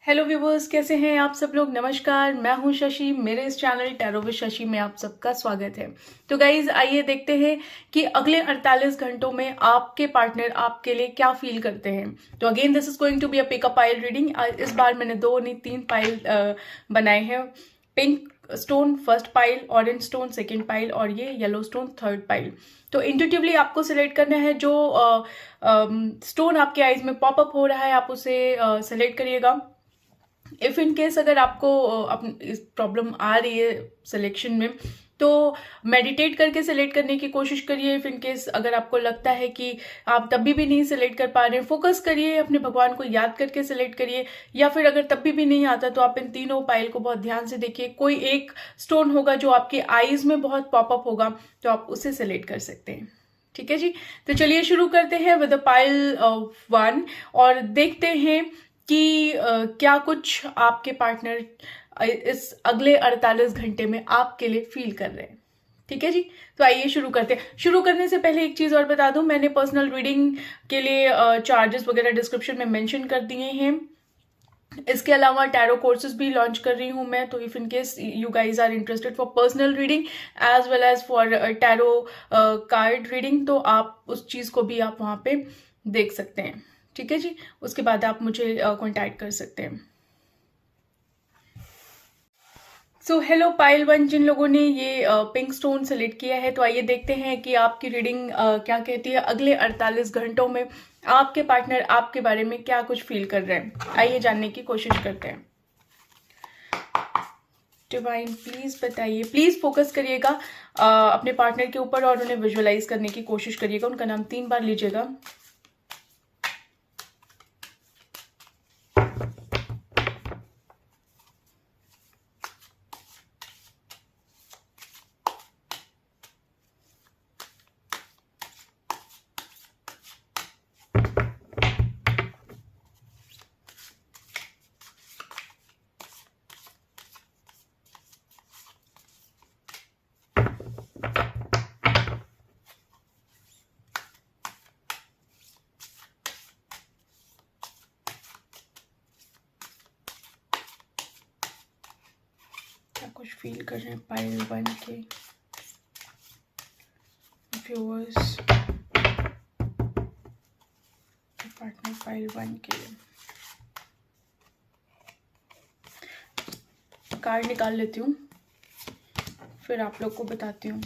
Hello viewers, कैसे हैं आप सब लोग। नमस्कार, मैं हूं शशि। मेरे इस चैनल टैरो विद शशि में आप सबका स्वागत है। तो गाइज, आइए देखते हैं कि अगले 48 घंटों में आपके पार्टनर आपके लिए क्या फील करते हैं। तो again this is going to be a pick a pile reading. इस बार मैंने 2 नहीं 3 पाइल बनाए हैं। Pink stone first pile, orange stone second pile और ये येलो स्टोन थर्ड पाइल। तो इंट्यूटिवली आपको सिलेक्ट करना है जो स्टोन आपके आईज में पॉपअप हो रहा है, आप उसे सिलेक्ट करिएगा। इफ इन केस अगर आपको इस प्रॉब्लम आ रही है सिलेक्शन में, तो मेडिटेट करके सिलेक्ट करने की कोशिश करिए। इफ इन केस अगर आपको लगता है कि आप तभी भी नहीं सिलेक्ट कर पा रहे हैं, फोकस करिए, अपने भगवान को याद करके सिलेक्ट करिए। या फिर अगर तब भी नहीं आता तो आप इन तीनों पाइल को बहुत ध्यान से देखिए। कोई एक स्टोन होगा जो आपके आईज में बहुत पॉपअप होगा, तो आप उसे सिलेक्ट कर सकते हैं। ठीक है जी। तो चलिए शुरू करते हैं विद पाइल 1 और देखते हैं कि क्या कुछ आपके पार्टनर इस अगले 48 घंटे में आपके लिए फील कर रहे हैं। ठीक है जी। तो आइए शुरू करते हैं। शुरू करने से पहले एक चीज और बता दूं, मैंने पर्सनल रीडिंग के लिए चार्जेस वगैरह डिस्क्रिप्शन में मेंशन कर दिए हैं। इसके अलावा टैरो कोर्सेज भी लॉन्च कर रही हूं मैं। तो if in case you guys are interested for personal reading as well as for tarot card reading, तो आप उस चीज को भी आप वहां पे देख सकते हैं। ठीक है जी। उसके बाद आप मुझे कांटेक्ट कर सकते हैं। सो हेलो पाइल 1, जिन लोगों ने ये पिंक स्टोन सेलेक्ट किया है, तो आइए देखते हैं कि आपकी रीडिंग क्या कहती है। अगले 48 घंटों में आपके पार्टनर आपके बारे में क्या कुछ फील कर रहे हैं, आइए जानने की कोशिश करते हैं। डिवाइन प्लीज बताइए, प्लीज फोकस करिएगा अपने पार्टनर के ऊपर और उन्हें विजुअलाइज करने की कोशिश करिएगा। उनका नाम 3 बार लीजिएगा। कुछ फील कर रहे हैं पाइल 1 के व्यूअर्स, पार्टनर पाइल 1 के लिए। कार्ड निकाल लेती हूँ, फिर आप लोग को बताती हूँ।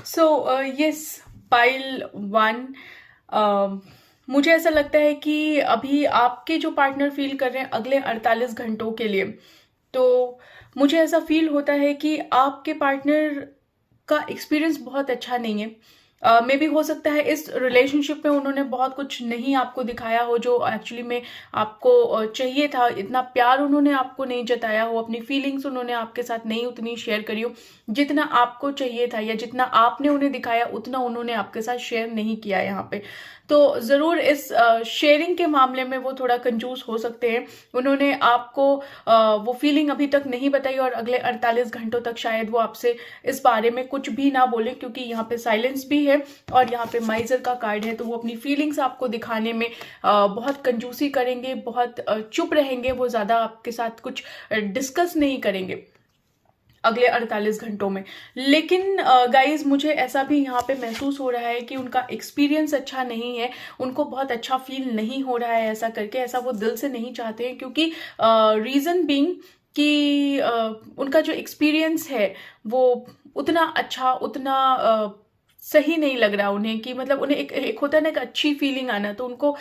सो यस, पाइल 1, मुझे ऐसा लगता है कि अभी आपके जो पार्टनर फील कर रहे हैं अगले 48 घंटों के लिए, तो मुझे ऐसा फील होता है कि आपके पार्टनर का एक्सपीरियंस बहुत अच्छा नहीं है। मे भी हो सकता है इस रिलेशनशिप में उन्होंने बहुत कुछ नहीं आपको दिखाया हो जो एक्चुअली में आपको चाहिए था। इतना प्यार उन्होंने आपको नहीं जताया हो, अपनी फीलिंग्स उन्होंने आपके साथ नहीं उतनी शेयर करी हो जितना आपको चाहिए था, या जितना आपने उन्हें दिखाया उतना उन्होंने आपके साथ शेयर नहीं किया यहाँ पे। तो जरूर इस शेयरिंग के मामले में वो थोड़ा कंजूस हो सकते हैं। उन्होंने आपको वो फीलिंग अभी तक नहीं बताई और अगले 48 घंटों तक शायद वो आपसे इस बारे में कुछ भी ना बोले, क्योंकि यहाँ पे साइलेंस भी है और यहाँ पे माइजर का कार्ड है। तो वो अपनी फीलिंग्स आपको दिखाने में बहुत कंजूसी करेंगे, बहुत चुप रहेंगे, वो ज्यादा आपके साथ कुछ डिस्कस नहीं करेंगे अगले 48 घंटों में। लेकिन गाइज, मुझे ऐसा भी यहाँ पे महसूस हो रहा है कि उनका एक्सपीरियंस अच्छा नहीं है, उनको बहुत अच्छा फील नहीं हो रहा है ऐसा करके। ऐसा वो दिल से नहीं चाहते हैं, क्योंकि रीजन बीइंग कि उनका जो एक्सपीरियंस है वो उतना अच्छा, उतना सही नहीं लग रहा उन्हें। कि मतलब उन्हें एक होता है ना, एक अच्छी फीलिंग आना, तो उनको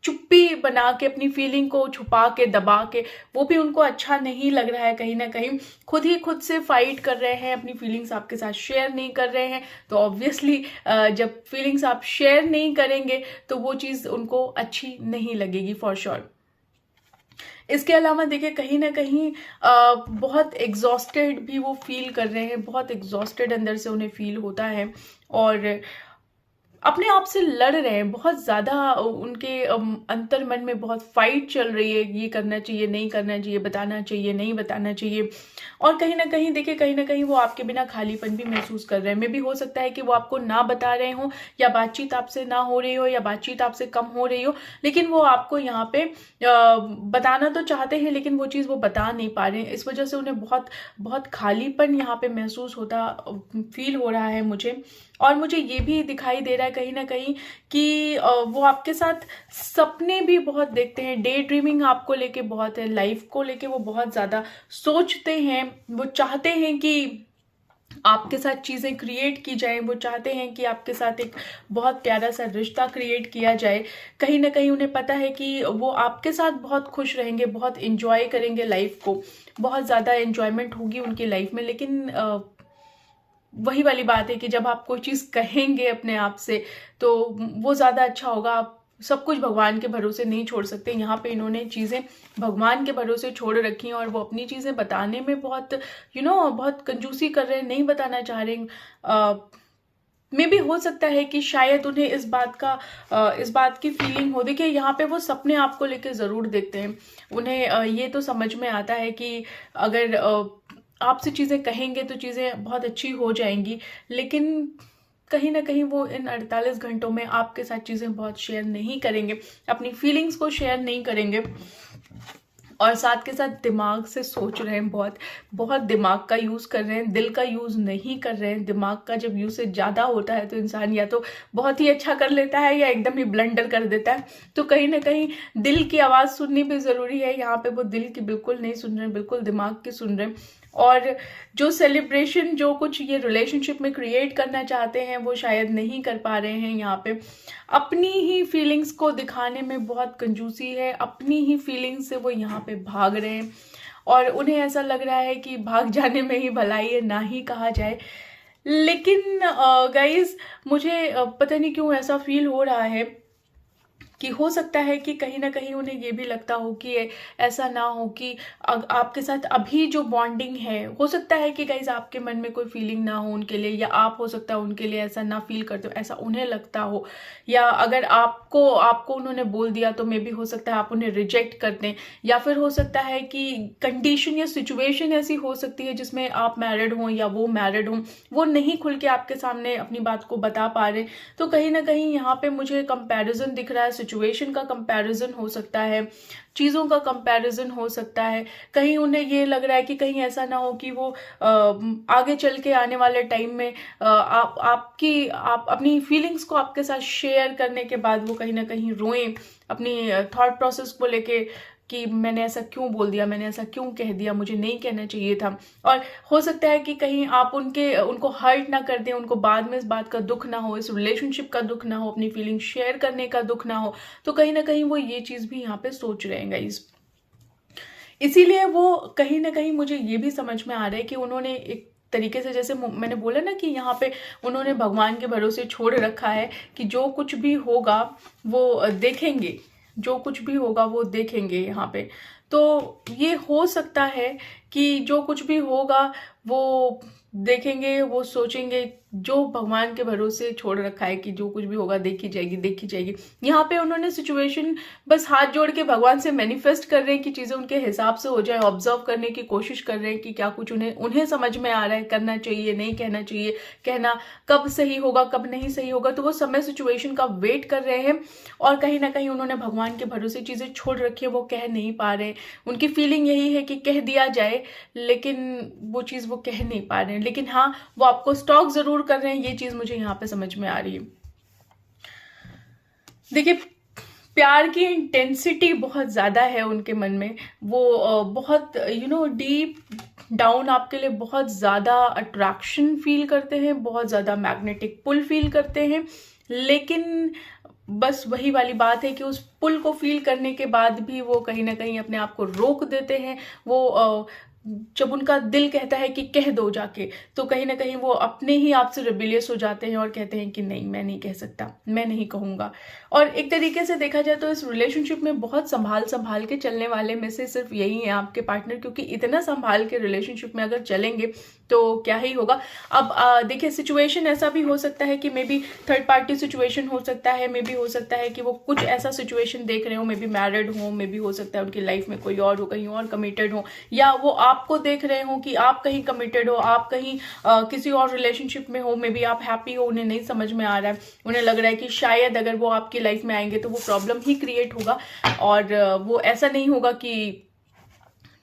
चुप्पी बना के अपनी फीलिंग को छुपा के दबा के वो भी उनको अच्छा नहीं लग रहा है। कहीं ना कहीं खुद ही खुद से फाइट कर रहे हैं, अपनी फीलिंग्स आपके साथ शेयर नहीं कर रहे हैं। तो ऑब्वियसली जब फीलिंग्स आप शेयर नहीं करेंगे तो वो चीज़ उनको अच्छी नहीं लगेगी फॉर श्योर। इसके अलावा देखिए, कहीं ना कहीं बहुत एग्जॉस्टेड भी वो फील कर रहे हैं, बहुत एग्जॉस्टेड अंदर से उन्हें फील होता है। और अपने आप से लड़ रहे हैं, बहुत ज़्यादा उनके अंतर मन में बहुत फाइट चल रही है, ये करना चाहिए, नहीं करना चाहिए, बताना चाहिए, नहीं बताना चाहिए। और कहीं ना कहीं देखिए, कहीं ना कहीं वो आपके बिना खालीपन भी महसूस कर रहे हैं। मे भी हो सकता है कि वो आपको ना बता रहे हो, या बातचीत आपसे ना हो रही हो, या बातचीत आपसे कम हो रही हो, लेकिन वो आपको यहाँ पे बताना तो चाहते हैं, लेकिन वो चीज़ वो बता नहीं पा रहे हैं। इस वजह से उन्हें बहुत बहुत खालीपन यहाँ पे महसूस होता फील हो रहा है मुझे। और मुझे ये भी दिखाई दे रहा है कहीं ना कहीं कि वो आपके साथ सपने भी बहुत देखते हैं, डे ड्रीमिंग आपको लेके बहुत है, लाइफ को लेके वो बहुत ज़्यादा सोचते हैं। वो चाहते हैं कि आपके साथ चीज़ें क्रिएट की जाए, वो चाहते हैं कि आपके साथ एक बहुत प्यारा सा रिश्ता क्रिएट किया जाए। कहीं ना कहीं उन्हें पता है कि वो आपके साथ बहुत खुश रहेंगे, बहुत इंजॉय करेंगे लाइफ को, बहुत ज़्यादा एंजॉयमेंट होगी उनकी लाइफ में। लेकिन वही वाली बात है कि जब आप कोई चीज़ कहेंगे अपने आप से तो वो ज़्यादा अच्छा होगा। आप सब कुछ भगवान के भरोसे नहीं छोड़ सकते। यहाँ पे इन्होंने चीज़ें भगवान के भरोसे छोड़ रखी हैं, और वो अपनी चीज़ें बताने में बहुत बहुत कंजूसी कर रहे हैं, नहीं बताना चाह रहे हैं। मे भी हो सकता है कि शायद उन्हें इस बात की फीलिंग हो। देखिए, यहाँ पे वो सपने आपको लेके ज़रूर देखते हैं। उन्हें ये तो समझ में आता है कि अगर आपसे चीज़ें कहेंगे तो चीज़ें बहुत अच्छी हो जाएंगी, लेकिन कहीं ना कहीं वो इन 48 घंटों में आपके साथ चीज़ें बहुत शेयर नहीं करेंगे, अपनी फीलिंग्स को शेयर नहीं करेंगे, और साथ के साथ दिमाग से सोच रहे हैं, बहुत बहुत दिमाग का यूज़ कर रहे हैं, दिल का यूज़ नहीं कर रहे हैं। दिमाग का जब यूसेज ज़्यादा होता है तो इंसान या तो बहुत ही अच्छा कर लेता है या एकदम ही ब्लंडर कर देता है। तो कहीं ना कहीं दिल की आवाज़ सुननी भी ज़रूरी है। यहाँ पे वो दिल की बिल्कुल नहीं सुन रहे, बिल्कुल दिमाग की सुन रहे हैं। और जो सेलिब्रेशन, जो कुछ ये रिलेशनशिप में क्रिएट करना चाहते हैं, वो शायद नहीं कर पा रहे हैं। यहाँ पे अपनी ही फीलिंग्स को दिखाने में बहुत कंजूसी है, अपनी ही फीलिंग्स से वो यहाँ पे भाग रहे हैं, और उन्हें ऐसा लग रहा है कि भाग जाने में ही भलाई है, ना ही कहा जाए। लेकिन गाइज, मुझे पता नहीं क्यों ऐसा फील हो रहा है कि हो सकता है कि कहीं ना कहीं उन्हें ये भी लगता हो कि ऐसा ना हो कि आपके साथ अभी जो बॉन्डिंग है, हो सकता है कि गाइज आपके मन में कोई फीलिंग ना हो उनके लिए, या आप हो सकता है उनके लिए ऐसा ना फील करते हो, ऐसा उन्हें लगता हो। या अगर आपको उन्होंने बोल दिया तो मे भी हो सकता है आप उन्हें रिजेक्ट कर दें, या फिर हो सकता है कि कंडीशन या सिचुएशन ऐसी हो सकती है जिसमें आप मैरिड हों या वो मैरिड हों, वो नहीं खुल के आपके सामने अपनी बात को बता पा रहे। तो कहीं ना कहीं यहाँ पे मुझे कंपैरिजन दिख रहा है, सिचुएशन का कंपैरिजन हो सकता है, चीज़ों का कंपैरिजन हो सकता है। कहीं उन्हें ये लग रहा है कि कहीं ऐसा ना हो कि वो आगे चल के आने वाले टाइम में आप अपनी फीलिंग्स को आपके साथ शेयर करने के बाद वो कहीं ना कहीं रोएं अपनी थॉट प्रोसेस को लेके कि मैंने ऐसा क्यों बोल दिया, मैंने ऐसा क्यों कह दिया, मुझे नहीं कहना चाहिए था। और हो सकता है कि कहीं आप उनको हर्ट ना कर दें, उनको बाद में इस बात का दुख ना हो, इस रिलेशनशिप का दुख ना हो, अपनी फीलिंग शेयर करने का दुख ना हो। तो कहीं ना कहीं वो ये चीज़ भी यहाँ पे सोच रहे हैं गाइस। इसीलिए वो कहीं ना कहीं मुझे ये भी समझ में आ रहा है कि उन्होंने एक तरीके से, जैसे मैंने बोला ना कि यहाँ पे उन्होंने भगवान के भरोसे छोड़ रखा है कि जो कुछ भी होगा वो देखेंगे, जो कुछ भी होगा वो देखेंगे यहाँ पे। तो ये हो सकता है कि जो कुछ भी होगा वो देखेंगे, वो सोचेंगे, जो भगवान के भरोसे छोड़ रखा है कि जो कुछ भी होगा देखी जाएगी, देखी जाएगी। यहाँ पे उन्होंने सिचुएशन बस हाथ जोड़ के भगवान से मैनिफेस्ट कर रहे हैं कि चीज़ें उनके हिसाब से हो जाए, ऑब्जर्व करने की कोशिश कर रहे हैं कि क्या कुछ उन्हें समझ में आ रहा है, करना चाहिए, नहीं कहना चाहिए, कहना कब सही होगा, कब नहीं सही होगा। तो वो समय सिचुएशन का वेट कर रहे हैं, और कहीं ना कहीं उन्होंने भगवान के भरोसे चीज़ें छोड़ रखी है, वो कह नहीं पा रहे। उनकी फीलिंग यही है कि कह दिया जाए, लेकिन वो चीज़ वो कह नहीं पा रहे हैं। लेकिन हाँ, वो आपको स्टॉक जरूर कर रहे हैं, ये चीज मुझे यहाँ पे समझ में आ रही है। देखिए, प्यार की इंटेंसिटी बहुत ज्यादा है उनके मन में। वो बहुत डीप डाउन आपके लिए बहुत ज्यादा अट्रैक्शन फील करते हैं, बहुत ज्यादा मैग्नेटिक पुल फील करते हैं। लेकिन बस वही वाली बात है कि उस पुल को फील करने के बाद भी वो कहीं ना कहीं अपने आप को रोक देते हैं। वो जब उनका दिल कहता है कि कह दो जाके, तो कहीं ना कहीं वो अपने ही आप से रिबिलियस हो जाते हैं और कहते हैं कि नहीं, मैं नहीं कह सकता, मैं नहीं कहूँगा। और एक तरीके से देखा जाए तो इस रिलेशनशिप में बहुत संभाल संभाल के चलने वाले में से सिर्फ यही है आपके पार्टनर, क्योंकि इतना संभाल के रिलेशनशिप में अगर चलेंगे तो क्या ही होगा। अब देखिए, सिचुएशन ऐसा भी हो सकता है कि may be third party situation हो सकता है, मे बी हो सकता है कि वो कुछ ऐसा सिचुएशन देख रहे हो, मे बी मैरिड हो, मे बी हो सकता है उनकी लाइफ में कोई और हो, कहीं और कमिटेड हो, या वो आपको देख रहे हो कि आप कहीं कमिटेड हो, आप कहीं किसी और रिलेशनशिप में हो, मे बी आप हैप्पी हो, उन्हें नहीं समझ में आ रहा है, उन्हें लग रहा है कि शायद अगर वो आपकी लाइफ में आएंगे तो वो प्रॉब्लम ही क्रिएट होगा, और वो ऐसा नहीं होगा कि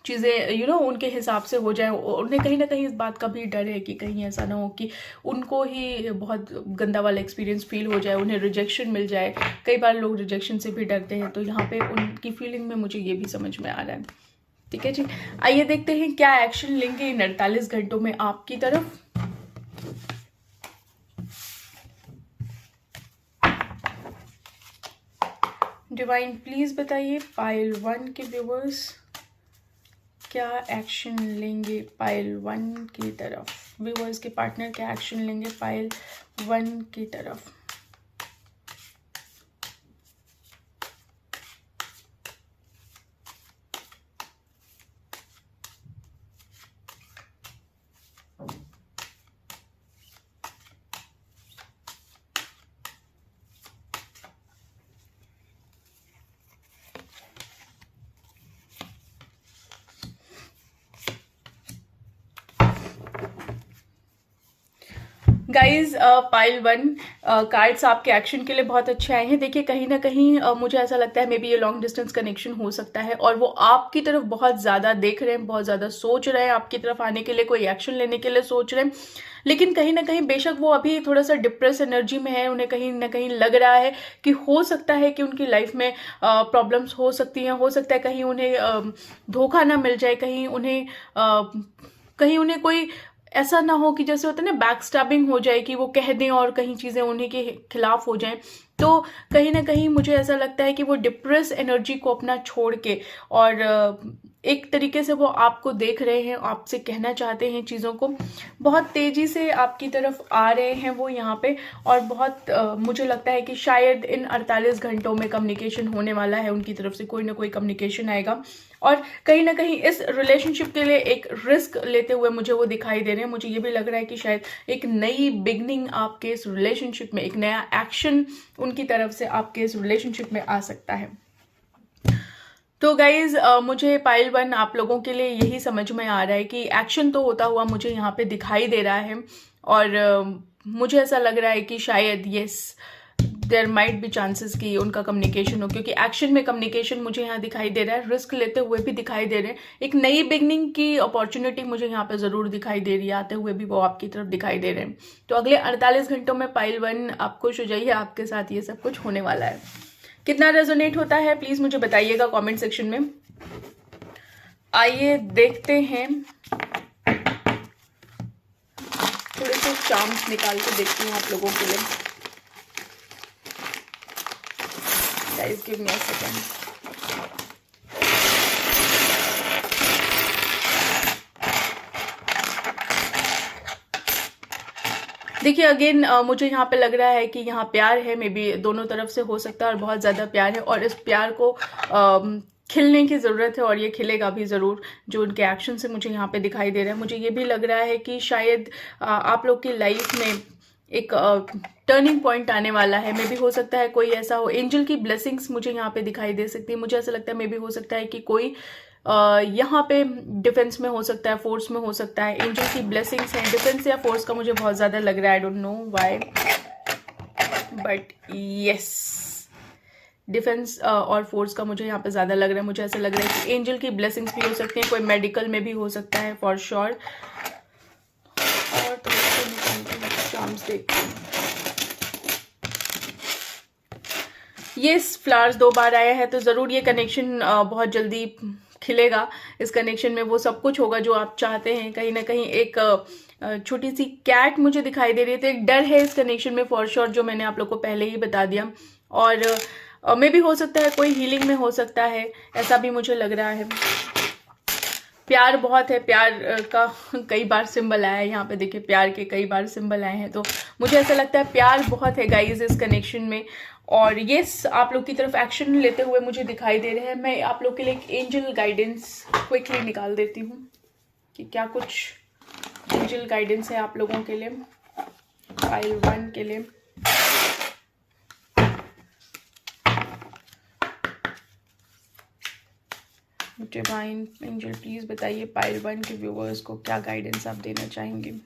चीज़ें उनके हिसाब से हो जाए। उन्हें कहीं ना कहीं इस बात का भी डर है कि कहीं ऐसा ना हो कि उनको ही बहुत गंदा वाला एक्सपीरियंस फील हो जाए, उन्हें रिजेक्शन मिल जाए। कई बार लोग रिजेक्शन से भी डरते हैं, तो यहाँ पे उनकी फीलिंग में मुझे ये भी समझ में आ रहा है। ठीक है जी, आइए देखते हैं क्या एक्शन लेंगे इन 48 घंटों में आपकी तरफ। डिवाइन प्लीज बताइए पाइल 1 के व्यूवर्स क्या एक्शन लेंगे पाइल 1 की तरफ। व्यूवर्स के पार्टनर क्या एक्शन लेंगे पाइल 1 की तरफ। गाइज पाइल 1 कार्ड्स आपके एक्शन के लिए बहुत अच्छे आए हैं। देखिए, कहीं ना कहीं मुझे ऐसा लगता है मे बी ये लॉन्ग डिस्टेंस कनेक्शन हो सकता है, और वो आपकी तरफ बहुत ज़्यादा देख रहे हैं, बहुत ज़्यादा सोच रहे हैं, आपकी तरफ आने के लिए, कोई एक्शन लेने के लिए सोच रहे हैं। लेकिन कहीं ना कहीं बेशक वो अभी थोड़ा सा डिप्रेस एनर्जी में है, उन्हें कहीं ना कहीं लग रहा है कि हो सकता है कि उनकी लाइफ में प्रॉब्लम्स हो सकती हैं, हो सकता है कहीं उन्हें धोखा ना मिल जाए, कहीं उन्हें कोई ऐसा ना हो कि जैसे होता है ना बैक स्टैबिंग हो जाए, कि वो कह दें और कहीं चीज़ें उन्हीं के खिलाफ हो जाएं। तो कहीं ना कहीं मुझे ऐसा लगता है कि वो डिप्रेस एनर्जी को अपना छोड़ के, और एक तरीके से वो आपको देख रहे हैं, आपसे कहना चाहते हैं चीज़ों को, बहुत तेज़ी से आपकी तरफ आ रहे हैं वो यहाँ पे। और बहुत मुझे लगता है कि शायद इन 48 घंटों में कम्युनिकेशन होने वाला है, उनकी तरफ से कोई ना कोई कम्युनिकेशन आएगा, और कहीं ना कहीं इस रिलेशनशिप के लिए एक रिस्क लेते हुए मुझे वो दिखाई दे रहे हैं। मुझे ये भी लग रहा है कि शायद एक नई बिगनिंग आपके इस रिलेशनशिप में, एक नया एक्शन उनकी तरफ से आपके इस रिलेशनशिप में आ सकता है। तो गाइज मुझे पाइल 1 आप लोगों के लिए यही समझ में आ रहा है कि एक्शन तो होता हुआ मुझे यहाँ पे दिखाई दे रहा है, और मुझे ऐसा लग रहा है कि शायद yes there might be chances कि उनका कम्युनिकेशन हो, क्योंकि एक्शन में कम्युनिकेशन मुझे यहाँ दिखाई दे रहा है, रिस्क लेते हुए भी दिखाई दे रहे हैं। एक नई बिगनिंग की अपॉर्चुनिटी मुझे यहाँ पे जरूर दिखाई दे रही है, आते हुए भी वो आपकी तरफ दिखाई दे रहे हैं। तो अगले 48 घंटों में पाइल 1 आप खुश हो जाइए, आपके साथ ये सब कुछ होने वाला है। कितना रेजोनेट होता है प्लीज मुझे बताइएगा कमेंट सेक्शन में। आइए देखते हैं, थोड़े से चार्म्स निकाल के देखती हूँ आप लोगों के लिए। Guys give me a second. देखिए अगेन मुझे यहाँ पे लग रहा है कि यहाँ प्यार है, मे बी दोनों तरफ से हो सकता है, और बहुत ज़्यादा प्यार है, और इस प्यार को खिलने की ज़रूरत है, और ये खिलेगा भी ज़रूर, जो उनके एक्शन से मुझे यहाँ पे दिखाई दे रहा है। मुझे ये भी लग रहा है कि शायद आप लोग की लाइफ में एक टर्निंग पॉइंट आने वाला है। मे बी हो सकता है कोई ऐसा हो, एंजल की ब्लेसिंग्स मुझे यहाँ पे दिखाई दे सकती है। मुझे ऐसा लगता है मे बी हो सकता है कि कोई यहाँ पे डिफेंस में हो सकता है, फोर्स में हो सकता है। एंजल की ब्लेसिंग्स हैं, डिफेंस या फोर्स का मुझे बहुत ज़्यादा लग रहा है, I don't know why, but yes defence और फोर्स का मुझे यहाँ पे ज़्यादा लग रहा है। मुझे ऐसा लग रहा है कि एंजल की ब्लेसिंग्स भी हो सकती हैं, कोई मेडिकल में भी हो सकता है फॉर श्योर। और तो चार्म्स देखते हैं, ये फ्लावर्स 2 बार आया है, तो ज़रूर ये कनेक्शन बहुत जल्दी खिलेगा। इस कनेक्शन में वो सब कुछ होगा जो आप चाहते हैं। कहीं ना कहीं एक छोटी सी कैट मुझे दिखाई दे रही है, तो एक डर है इस कनेक्शन में फॉर श्योर, जो मैंने आप लोग को पहले ही बता दिया। और मे भी हो सकता है कोई हीलिंग में हो सकता है, ऐसा भी मुझे लग रहा है। प्यार बहुत है, प्यार का कई बार सिंबल आया है यहाँ पे, देखिए प्यार के कई बार सिंबल आए हैं, तो मुझे ऐसा लगता है प्यार बहुत है गाइज इस कनेक्शन में। और यस आप लोग की तरफ एक्शन लेते हुए मुझे दिखाई दे रहे हैं। मैं आप लोग के लिए एक एंजल गाइडेंस क्विकली निकाल देती हूँ कि क्या कुछ एंजल गाइडेंस है आप लोगों के लिए पाइल 1 के लिए। डिवाइन एंजल प्लीज बताइए पाइल 1 के व्यूअर्स को क्या गाइडेंस आप देना चाहेंगे।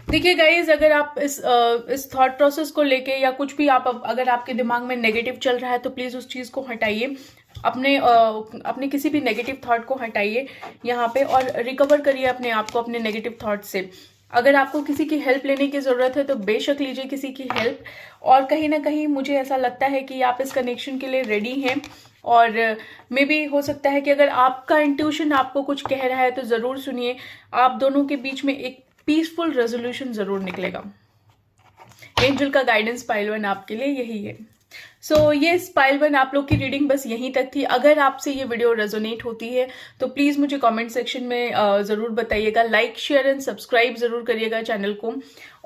देखिए गाइज, अगर आप इस थॉट प्रोसेस को लेके या कुछ भी आप अगर आपके दिमाग में नेगेटिव चल रहा है तो प्लीज़ उस चीज़ को हटाइए, अपने किसी भी नेगेटिव थॉट को हटाइए यहाँ पे और रिकवर करिए अपने आप को अपने नेगेटिव थॉट से। अगर आपको किसी की हेल्प लेने की ज़रूरत है तो बेशक लीजिए किसी की हेल्प। और कहीं ना कहीं मुझे ऐसा लगता है कि आप इस कनेक्शन के लिए रेडी हैं और मे बी हो सकता है कि अगर आपका इंट्यूशन आपको कुछ कह रहा है तो ज़रूर सुनिए। आप दोनों के बीच में एक पीसफुल रेजोल्यूशन जरूर निकलेगा। एंजल का गाइडेंस पाइल 1 आपके लिए यही है। सो ये पाइल 1 आप लोग की रीडिंग बस यहीं तक थी। अगर आपसे ये वीडियो रेजोनेट होती है तो प्लीज़ मुझे कमेंट सेक्शन में ज़रूर बताइएगा। लाइक शेयर एंड सब्सक्राइब ज़रूर करिएगा चैनल को।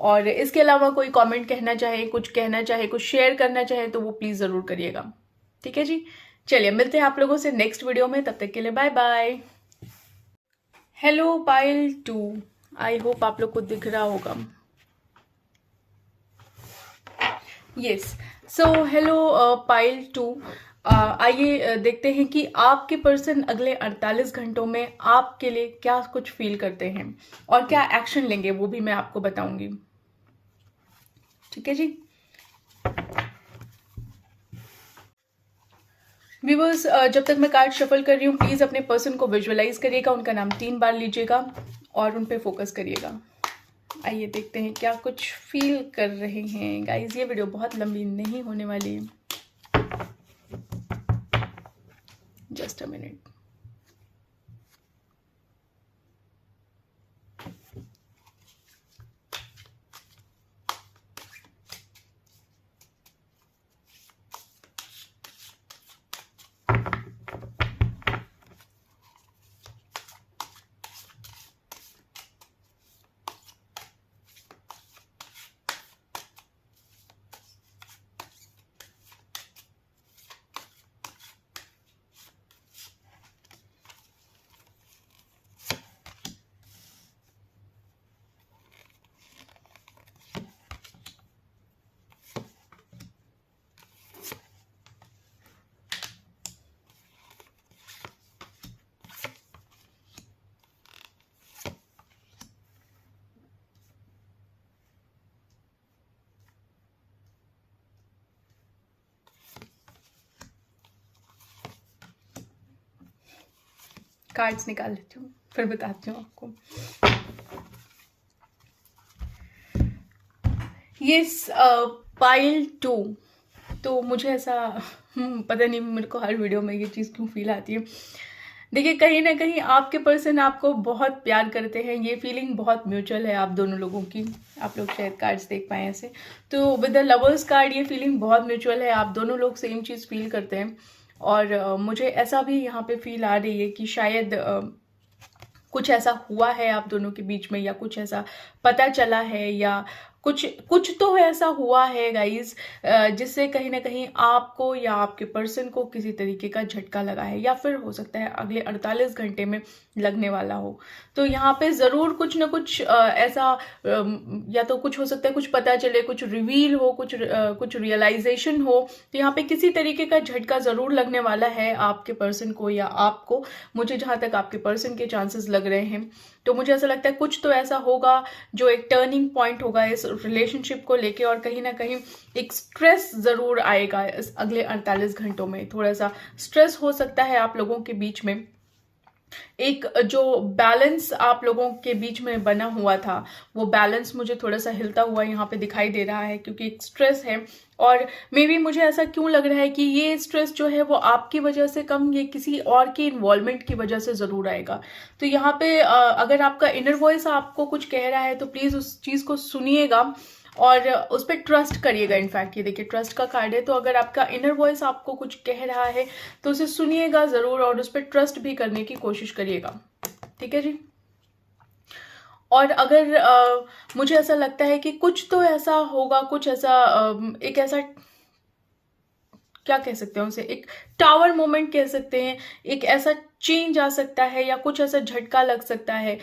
और इसके अलावा कोई कमेंट कहना चाहे, कुछ कहना चाहे, कुछ शेयर करना चाहे तो वो प्लीज़ ज़रूर करिएगा। ठीक है जी, चलिए मिलते हैं आप लोगों से नेक्स्ट वीडियो में। तब तक के लिए bye bye. Hello pile 2, I hope आप लोग को दिख रहा होगा। यस, सो हेलो पाइल 2, आइए देखते हैं कि आपके पर्सन अगले 48 घंटों में आपके लिए क्या कुछ फील करते हैं और क्या एक्शन लेंगे, वो भी मैं आपको बताऊंगी। ठीक है जी व्यूअर्स, जब तक मैं कार्ड शफल कर रही हूँ प्लीज़ अपने पर्सन को विजुअलाइज करिएगा, उनका नाम 3 बार लीजिएगा और उन पे फोकस करिएगा। आइए देखते हैं क्या कुछ फील कर रहे हैं गाइज। ये वीडियो बहुत लंबी नहीं होने वाली है, जस्ट अ मिनट। कार्ड्स निकाल लेती हूँ फिर बताती हूँ आपको। यस पाइल 2, तो मुझे ऐसा पता नहीं मेरे को हर वीडियो में ये चीज़ क्यों फील आती है। देखिए कहीं ना कहीं आपके पर्सन आपको बहुत प्यार करते हैं, ये फीलिंग बहुत म्यूचुअल है आप दोनों लोगों की। आप लोग शायद कार्ड्स देख पाए ऐसे, तो विद द लवर्स कार्ड ये फीलिंग बहुत म्यूचुअल है, आप दोनों लोग सेम चीज़ फील करते हैं। और मुझे ऐसा भी यहाँ पे फील आ रही है कि शायद कुछ ऐसा हुआ है आप दोनों के बीच में, या कुछ ऐसा पता चला है, या कुछ तो ऐसा हुआ है गाइज जिससे कहीं ना कहीं आपको या आपके पर्सन को किसी तरीके का झटका लगा है, या फिर हो सकता है अगले 48 घंटे में लगने वाला हो। तो यहाँ पे ज़रूर कुछ ना कुछ ऐसा या तो कुछ हो सकता है, कुछ पता चले, कुछ रिवील हो, कुछ रियलाइजेशन हो। तो यहाँ पे किसी तरीके का झटका ज़रूर लगने वाला है आपके पर्सन को या आपको। मुझे जहाँ तक आपके पर्सन के चांसेस लग रहे हैं, तो मुझे ऐसा लगता है कुछ तो ऐसा होगा जो एक टर्निंग पॉइंट होगा इस रिलेशनशिप को लेके, और कहीं ना कहीं एक स्ट्रेस ज़रूर आएगा इस अगले 48 घंटों में। थोड़ा सा स्ट्रेस हो सकता है आप लोगों के बीच में। एक जो बैलेंस आप लोगों के बीच में बना हुआ था, वो बैलेंस मुझे थोड़ा सा हिलता हुआ यहाँ पे दिखाई दे रहा है, क्योंकि एक स्ट्रेस है। और मे बी मुझे ऐसा क्यों लग रहा है कि ये स्ट्रेस जो है वो आपकी वजह से कम, ये किसी और की इन्वॉल्वमेंट की वजह से ज़रूर आएगा। तो यहाँ पे अगर आपका इनर वॉइस आपको कुछ कह रहा है तो प्लीज़ उस चीज़ को सुनिएगा और उस पर ट्रस्ट करिएगा। इनफैक्ट ये देखिए ट्रस्ट का कार्ड है, तो अगर आपका इनर वॉइस आपको कुछ कह रहा है तो उसे सुनिएगा ज़रूर और उस पर ट्रस्ट भी करने की कोशिश करिएगा। ठीक है जी। और अगर मुझे ऐसा लगता है कि कुछ तो ऐसा होगा, कुछ ऐसा एक ऐसा क्या कह सकते हैं उसे, एक टावर मोमेंट कह सकते हैं, एक ऐसा चेंज आ सकता है या कुछ ऐसा झटका लग सकता है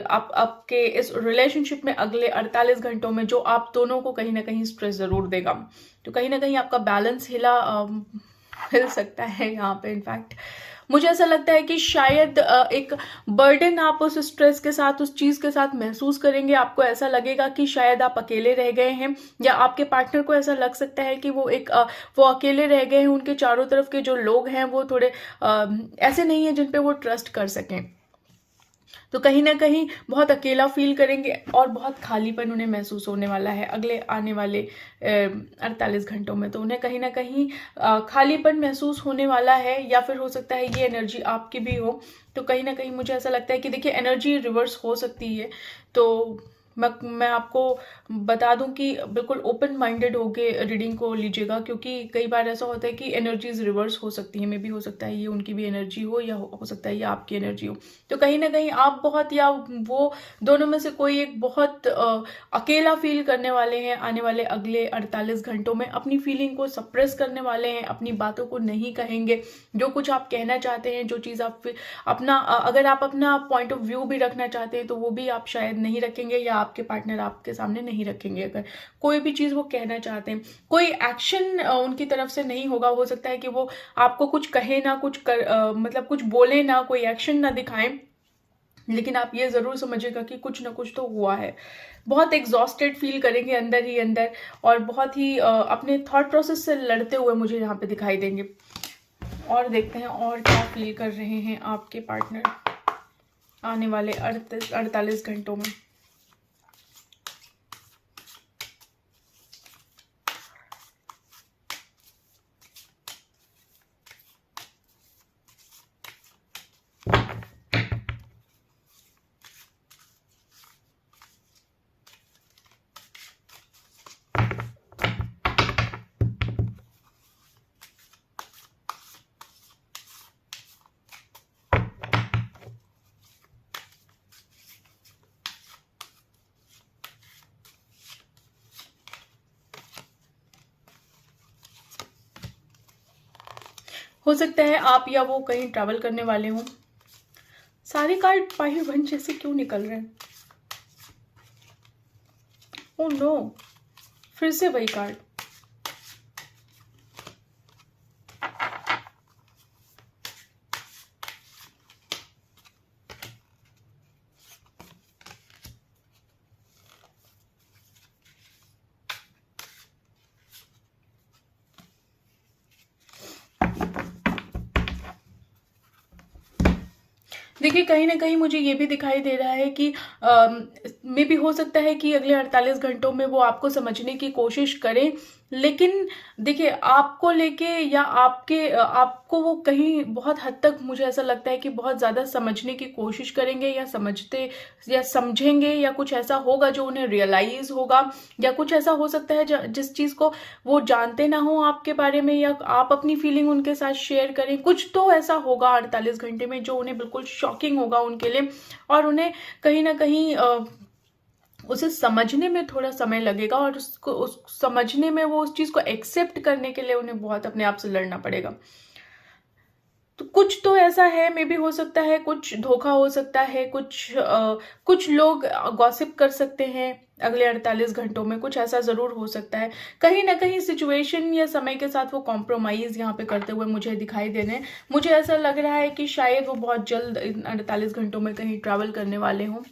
आपके इस रिलेशनशिप में अगले 48 घंटों में, जो आप दोनों को कहीं ना कहीं स्ट्रेस ज़रूर देगा। तो कहीं ना कहीं आपका बैलेंस हिल सकता है यहाँ पे। इनफैक्ट मुझे ऐसा लगता है कि शायद एक बर्डन आप उस स्ट्रेस के साथ, उस चीज़ के साथ महसूस करेंगे। आपको ऐसा लगेगा कि शायद आप अकेले रह गए हैं, या आपके पार्टनर को ऐसा लग सकता है कि वो अकेले रह गए हैं। उनके चारों तरफ के जो लोग हैं वो थोड़े ऐसे नहीं हैं जिन पे वो ट्रस्ट कर सकें। तो कहीं ना कहीं बहुत अकेला फील करेंगे और बहुत खालीपन उन्हें महसूस होने वाला है अगले आने वाले 48 घंटों में। तो उन्हें कहीं ना कहीं खालीपन महसूस होने वाला है, या फिर हो सकता है ये एनर्जी आपकी भी हो। तो कहीं ना कहीं मुझे ऐसा लगता है कि देखिए एनर्जी रिवर्स हो सकती है। तो मैं आपको बता दूं कि बिल्कुल ओपन माइंडेड होके रीडिंग को लीजिएगा, क्योंकि कई बार ऐसा होता है कि एनर्जीज रिवर्स हो सकती है। मे भी हो सकता है ये उनकी भी एनर्जी हो, या हो सकता है ये आपकी एनर्जी हो। तो कहीं ना कहीं आप बहुत, या वो दोनों में से कोई एक बहुत अकेला फील करने वाले हैं आने वाले अगले 48 घंटों में। अपनी फीलिंग को सप्रेस करने वाले हैं, अपनी बातों को नहीं कहेंगे। जो कुछ आप कहना चाहते हैं, जो चीज़ आप अपना अगर आप अपना पॉइंट ऑफ व्यू भी रखना चाहते हैं तो वो भी आप शायद नहीं रखेंगे, या आपके पार्टनर आपके सामने नहीं रखेंगे। अगर कोई भी चीज़ वो कहना चाहते हैं, कोई एक्शन उनकी तरफ से नहीं होगा। हो सकता है कि वो आपको कुछ कहे ना, मतलब कुछ बोले ना, कोई एक्शन ना दिखाएं, लेकिन आप ये ज़रूर समझिएगा कि कुछ ना कुछ तो हुआ है। बहुत एग्जॉस्टेड फील करेंगे अंदर ही अंदर, और बहुत ही अपने थॉट प्रोसेस से लड़ते हुए मुझे यहाँ पे दिखाई देंगे। और देखते हैं और क्या फील कर रहे हैं आपके पार्टनर आने वाले 48 घंटों में। हो सकता है आप या वो कहीं ट्रैवल करने वाले हों। सारे कार्ड पाइल 1 जैसे क्यों निकल रहे हैं? ओह नो, फिर से वही कार्ड। देखिए कहीं ना कहीं मुझे ये भी दिखाई दे रहा है कि मे भी हो सकता है कि अगले 48 घंटों में वो आपको समझने की कोशिश करें, लेकिन देखिए आपको लेके या आपको वो कहीं बहुत हद तक, मुझे ऐसा लगता है कि बहुत ज़्यादा समझने की कोशिश करेंगे, या समझेंगे, या कुछ ऐसा होगा जो उन्हें रियलाइज होगा, या कुछ ऐसा हो सकता है जिस चीज़ को वो जानते ना हो आपके बारे में, या आप अपनी फीलिंग उनके साथ शेयर करें। कुछ तो ऐसा होगा 48 घंटे में जो उन्हें बिल्कुल शॉकिंग होगा उनके लिए, और उन्हें कहीं ना कहीं उसे समझने में थोड़ा समय लगेगा, और उस समझने में, वो उस चीज़ को एक्सेप्ट करने के लिए उन्हें बहुत अपने आप से लड़ना पड़ेगा। तो कुछ तो ऐसा है, मे भी हो सकता है कुछ धोखा हो सकता है, कुछ लोग गॉसिप कर सकते हैं अगले 48 घंटों में, कुछ ऐसा ज़रूर हो सकता है। कहीं ना कहीं सिचुएशन या समय के साथ वो कॉम्प्रोमाइज़ यहाँ पे करते हुए मुझे दिखाई दे रहे हैं। मुझे ऐसा लग रहा है कि शायद वो बहुत जल्द 48 घंटों में कहीं ट्रैवल करने वाले हों,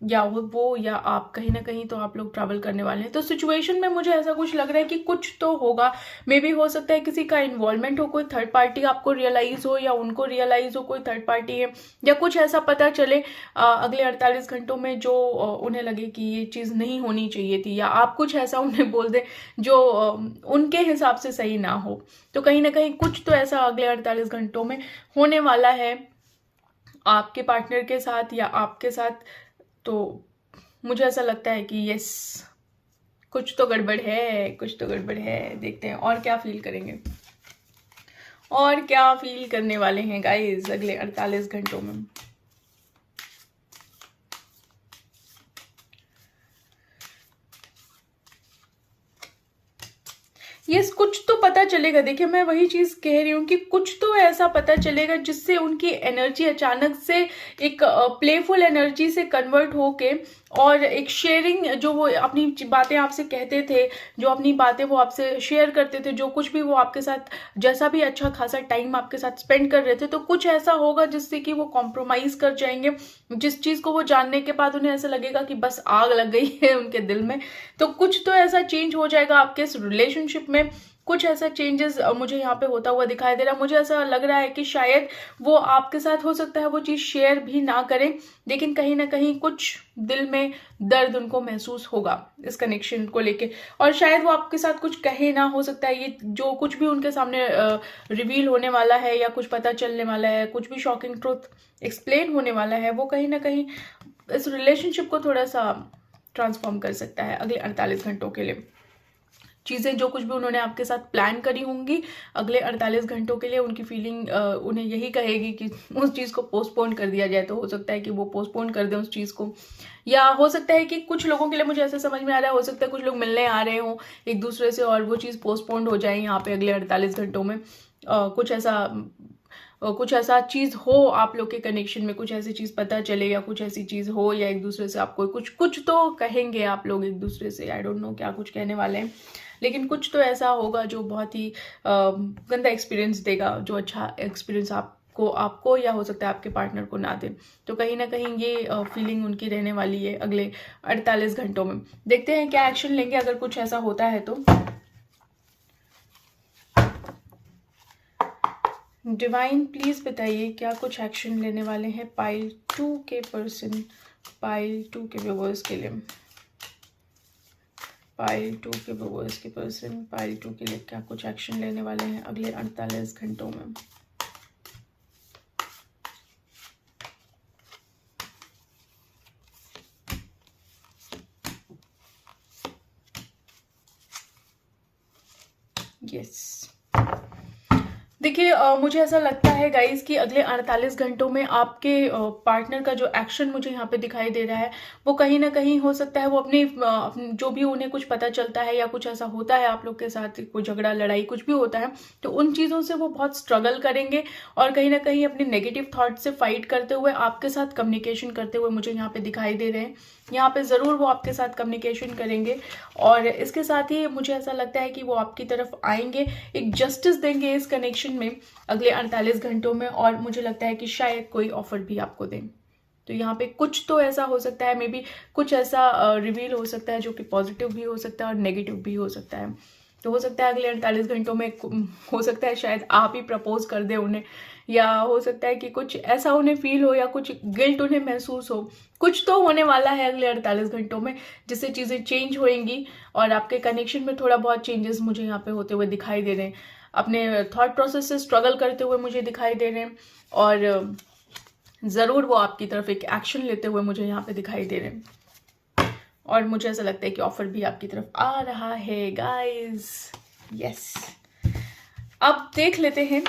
या वो या आप, कहीं ना कहीं तो आप लोग ट्रैवल करने वाले हैं। तो सिचुएशन में मुझे ऐसा कुछ लग रहा है कि कुछ तो होगा। मे भी हो सकता है किसी का इन्वॉल्वमेंट हो, कोई थर्ड पार्टी आपको रियलाइज हो, या उनको रियलाइज हो कोई थर्ड पार्टी है, या कुछ ऐसा पता चले अगले 48 घंटों में जो उन्हें लगे कि ये चीज़ नहीं होनी चाहिए थी, या आप कुछ ऐसा उन्हें बोल दें जो उनके हिसाब से सही ना हो। तो कहीं ना कहीं कुछ तो ऐसा अगले 48 घंटों में होने वाला है आपके पार्टनर के साथ या आपके साथ। तो मुझे ऐसा लगता है कि यस, कुछ तो गड़बड़ है, कुछ तो गड़बड़ है। देखते हैं और क्या फील करेंगे, और क्या फील करने वाले हैं गाइस अगले 48 घंटों में। यस, कुछ तो पता चलेगा। देखिए मैं वही चीज कह रही हूँ कि कुछ तो ऐसा पता चलेगा जिससे उनकी एनर्जी अचानक से एक प्लेफुल एनर्जी से कन्वर्ट होके और एक शेयरिंग, जो वो अपनी बातें आपसे कहते थे, जो अपनी बातें वो आपसे शेयर करते थे, जो कुछ भी वो आपके साथ जैसा भी अच्छा खासा टाइम आपके साथ स्पेंड कर रहे थे, तो कुछ ऐसा होगा जिससे कि वो कॉम्प्रोमाइज कर जाएंगे, जिस चीज को वो जानने के बाद उन्हें ऐसा लगेगा कि बस आग लग गई है उनके दिल में। तो कुछ तो ऐसा चेंज हो जाएगा आपके इस रिलेशनशिप में, कुछ ऐसा चेंजेस मुझे यहाँ पे होता हुआ दिखाई दे रहा है। मुझे ऐसा लग रहा है कि शायद वो आपके साथ हो सकता है वो चीज शेयर भी ना करें, लेकिन कहीं ना कहीं कुछ दिल में दर्द उनको महसूस होगा इस कनेक्शन को लेके, और शायद वो आपके साथ कुछ कहे ना। हो सकता है ये जो कुछ भी उनके सामने रिवील होने वाला है या कुछ पता चलने वाला है, कुछ भी शॉकिंग ट्रुथ एक्सप्लेन होने वाला है, वो कहीं ना कहीं इस रिलेशनशिप को थोड़ा सा ट्रांसफॉर्म कर सकता है अगले 48 घंटों के लिए। चीज़ें जो कुछ भी उन्होंने आपके साथ प्लान करी होंगी अगले 48 घंटों के लिए, उनकी फीलिंग उन्हें यही कहेगी कि उस चीज़ को पोस्टपोन कर दिया जाए। तो हो सकता है कि वो पोस्टपोन कर दें उस चीज़ को, या हो सकता है कि कुछ लोगों के लिए, मुझे ऐसा समझ में आ रहा है, हो सकता है कुछ लोग मिलने आ रहे हों एक दूसरे से और वो चीज़ पोस्टपोन्ड हो जाए यहाँ पे अगले 48 घंटों में। कुछ ऐसा चीज हो आप लोग के कनेक्शन में, कुछ ऐसी चीज पता चले या कुछ ऐसी चीज हो, या एक दूसरे से आपको कुछ कुछ तो कहेंगे आप लोग एक दूसरे से। आई डोंट नो क्या कुछ कहने वाले हैं, लेकिन कुछ तो ऐसा होगा जो बहुत ही गंदा एक्सपीरियंस देगा, जो अच्छा एक्सपीरियंस आपको या हो सकता है आपके पार्टनर को ना दे। तो कहीं ना कहीं ये फीलिंग उनकी रहने वाली है अगले 48 घंटों में। देखते हैं क्या एक्शन लेंगे अगर कुछ ऐसा होता है तो। डिवाइन प्लीज बताइए क्या कुछ एक्शन लेने वाले हैं पाइल 2 के पर्सन, पाइल 2 के व्यूअर्स के लिए, पाइल 2 के व्यूअर्स के पर्सन पाइल 2 के लिए क्या कुछ एक्शन लेने वाले हैं अगले 48 घंटों में। यस, देखिए मुझे ऐसा लगता है गाइस कि अगले 48 घंटों में आपके पार्टनर का जो एक्शन मुझे यहाँ पे दिखाई दे रहा है, वो कहीं ना कहीं हो सकता है वो अपनी जो भी उन्हें कुछ पता चलता है या कुछ ऐसा होता है आप लोग के साथ, कोई झगड़ा लड़ाई कुछ भी होता है, तो उन चीज़ों से वो बहुत स्ट्रगल करेंगे और कहीं ना कहीं अपने नेगेटिव थॉट से फाइट करते हुए आपके साथ कम्युनिकेशन करते हुए मुझे यहाँ पे दिखाई दे रहे हैं। यहाँ पे ज़रूर वो आपके साथ कम्युनिकेशन करेंगे और इसके साथ ही मुझे ऐसा लगता है कि वो आपकी तरफ आएंगे, एक जस्टिस देंगे इस कनेक्शन में अगले 48 घंटों में, और मुझे लगता है कि शायद कोई ऑफर भी आपको दें। तो यहाँ पे कुछ तो ऐसा हो सकता है, मे बी कुछ ऐसा रिवील हो सकता है जो कि पॉजिटिव भी हो सकता है और नेगेटिव भी हो सकता है। तो हो सकता है अगले 48 घंटों में हो सकता है शायद आप ही प्रपोज कर दे उन्हें, या हो सकता है कि कुछ ऐसा उन्हें फील हो या कुछ गिल्ट उन्हें महसूस हो। कुछ तो होने वाला है अगले 48 घंटों में जिससे चीज़ें चेंज होएंगी और आपके कनेक्शन में थोड़ा बहुत चेंजेस मुझे यहाँ पे होते हुए दिखाई दे रहे हैं। अपने थॉट प्रोसेस से स्ट्रगल करते हुए मुझे दिखाई दे रहे हैं और ज़रूर वो आपकी तरफ एक एक्शन लेते हुए मुझे यहाँ पे दिखाई दे रहे हैं, और मुझे ऐसा लगता है कि ऑफर भी आपकी तरफ आ रहा है गाइस। यस, अब देख लेते हैं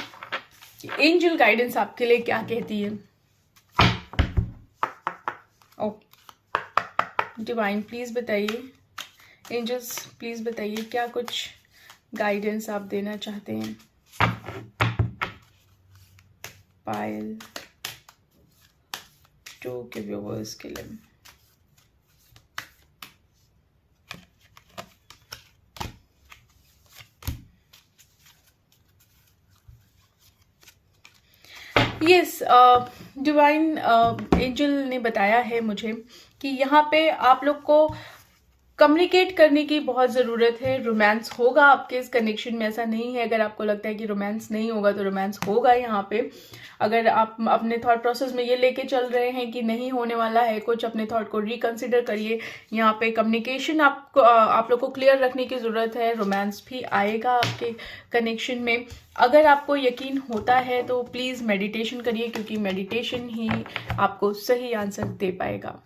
कि एंजल गाइडेंस आपके लिए क्या कहती है। ओके, डिवाइन प्लीज बताइए, एंजल्स प्लीज बताइए क्या कुछ गाइडेंस आप देना चाहते हैं पाइल 2 के व्यूअर्स के लिए। यस, डिवाइन एंजल ने बताया है मुझे कि यहाँ पे आप लोग को कम्युनिकेट करने की बहुत ज़रूरत है। रोमांस होगा आपके इस कनेक्शन में, ऐसा नहीं है। अगर आपको लगता है कि रोमांस नहीं होगा तो रोमांस होगा यहाँ पे। अगर आप अपने थॉट प्रोसेस में ये लेके चल रहे हैं कि नहीं होने वाला है कुछ, अपने थॉट को रिकंसिडर करिए। यहाँ पे कम्युनिकेशन आप लोग को क्लियर रखने की ज़रूरत है। रोमांस भी आएगा आपके कनेक्शन में। अगर आपको यकीन होता है तो प्लीज़ मेडिटेशन करिए, क्योंकि मेडिटेशन ही आपको सही आंसर दे पाएगा।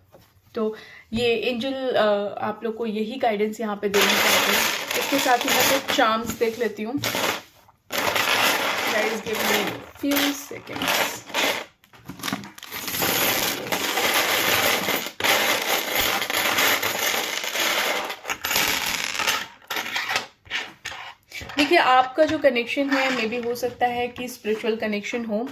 तो ये एंजल आप लोग को यही गाइडेंस यहाँ पे देना चाहते हैं। इसके साथ ही मैं कुछ चार्म्स देख लेती हूँ। Guys give me few seconds. देखिए, आपका जो कनेक्शन है मे बी हो सकता है कि स्पिरिचुअल कनेक्शन हो,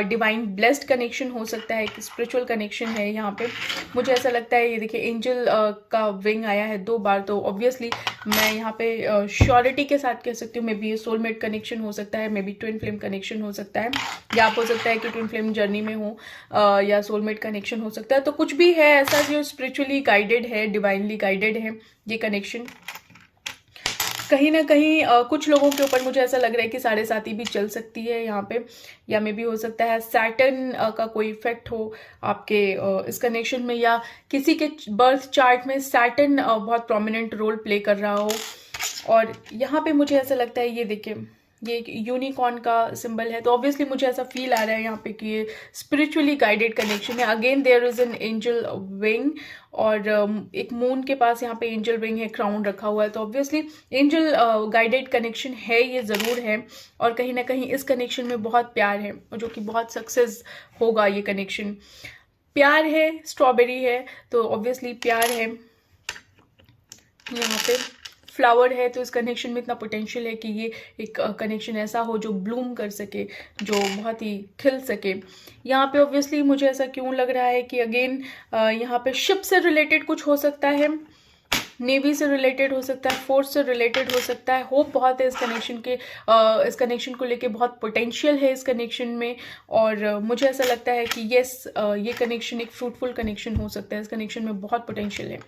डिवाइन ब्लेस्ड कनेक्शन हो सकता है कि स्पिरिचुअल कनेक्शन है। यहाँ पे मुझे ऐसा लगता है, ये देखिए एंजल का विंग आया है 2 बार, तो ऑब्वियसली मैं यहाँ पे श्योरिटी के साथ कह सकती हूँ मे बी ये सोलमेट कनेक्शन हो सकता है, may be twin flame connection हो सकता है, या आप हो सकता है कि ट्विन फ्लेम जर्नी में हो, या सोलमेट कनेक्शन हो सकता है। तो कुछ भी है ऐसा जो स्पिरिचुअली गाइडेड है, डिवाइनली गाइडेड है ये कनेक्शन। कहीं ना कहीं कुछ लोगों के ऊपर मुझे ऐसा लग रहा है कि 7.5 भी चल सकती है यहाँ पे, या मे भी हो सकता है सैटर्न का कोई इफेक्ट हो आपके इस कनेक्शन में, या किसी के बर्थ चार्ट में सैटर्न बहुत प्रोमिनेंट रोल प्ले कर रहा हो। और यहाँ पे मुझे ऐसा लगता है, ये देखिए ये एक यूनिकॉर्न का सिंबल है, तो ऑब्वियसली मुझे ऐसा फील आ रहा है यहाँ पे कि ये स्पिरिचुअली गाइडेड कनेक्शन है। Again there is an angel wing, और एक मून के पास यहाँ पे एंजल विंग है, क्राउन रखा हुआ है, तो ऑब्वियसली एंजल गाइडेड कनेक्शन है, ये ज़रूर है। और कहीं ना कहीं इस कनेक्शन में बहुत प्यार है, जो कि बहुत सक्सेस होगा ये कनेक्शन। प्यार है, स्ट्रॉबेरी है, तो ऑब्वियसली प्यार है। यहाँ पे फ्लावर है, तो इस कनेक्शन में इतना पोटेंशियल है कि ये एक कनेक्शन ऐसा हो जो ब्लूम कर सके, जो बहुत ही खिल सके। यहाँ पे ऑब्वियसली मुझे ऐसा क्यों लग रहा है कि अगेन यहाँ पे शिप से रिलेटेड कुछ हो सकता है, नेवी से रिलेटेड हो सकता है, फोर्स से रिलेटेड हो सकता है। होप बहुत है इस कनेक्शन के, इस कनेक्शन को लेके बहुत पोटेंशियल है इस कनेक्शन में। और मुझे ऐसा लगता है कि येस, ये कनेक्शन एक फ्रूटफुल कनेक्शन हो सकता है, इस कनेक्शन में बहुत पोटेंशियल है।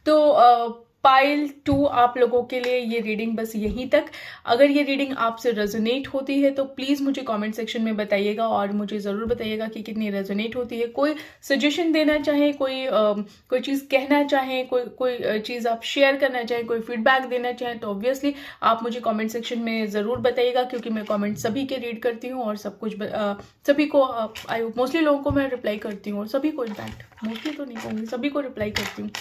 तो पाइल 2 आप लोगों के लिए ये रीडिंग बस यहीं तक। अगर ये रीडिंग आपसे रेजोनेट होती है तो प्लीज़ मुझे कमेंट सेक्शन में बताइएगा, और मुझे ज़रूर बताइएगा कि कितनी रेजोनेट होती है। कोई सजेशन देना चाहें, कोई चीज़ कहना चाहें, कोई चीज़ आप शेयर करना चाहें, कोई फीडबैक देना चाहें, तो ऑब्वियसली आप मुझे कॉमेंट सेक्शन में ज़रूर बताइएगा, क्योंकि मैं कॉमेंट सभी के रीड करती हूँ, और सब कुछ सभी को मोस्टली लोगों को मैं रिप्लाई करती हूँ, और सभी को, इनफैक्ट मोस्टली तो नहीं कहूँगी, सभी को रिप्लाई करती हूँ।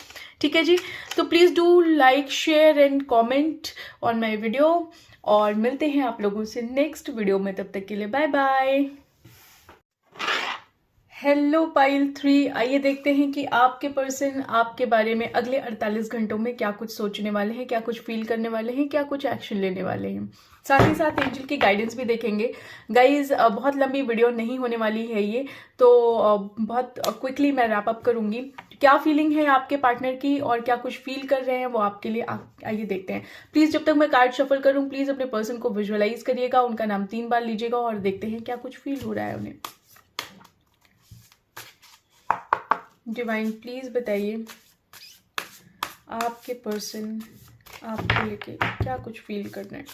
ठीक है जी, तो please do like, share and comment on my video, और मिलते हैं आप लोगों से नेक्स्ट वीडियो में। तब तक के लिए बाय बाय। हेलो पाइल 3, आइए देखते हैं कि आपके पर्सन आपके बारे में अगले 48 घंटों में क्या कुछ सोचने वाले हैं, क्या कुछ फील करने वाले हैं, क्या कुछ एक्शन लेने वाले हैं। साथ ही साथ एंजल की गाइडेंस भी देखेंगे। गाइज बहुत लंबी वीडियो नहीं होने वाली है ये, तो बहुत क्विकली मैं रैप अप करूंगी। क्या फीलिंग है आपके पार्टनर की और क्या कुछ फील कर रहे हैं वो आपके लिए, आइए देखते हैं। प्लीज़ जब तक मैं कार्ड शफल करूं, प्लीज़ अपने पर्सन को विजुअलाइज करिएगा, उनका नाम 3 बार लीजिएगा, और देखते हैं क्या कुछ फील हो रहा है उन्हें। डिवाइन प्लीज़ बताइए आपके पर्सन आपको लेके क्या कुछ फील कर रहे हैं।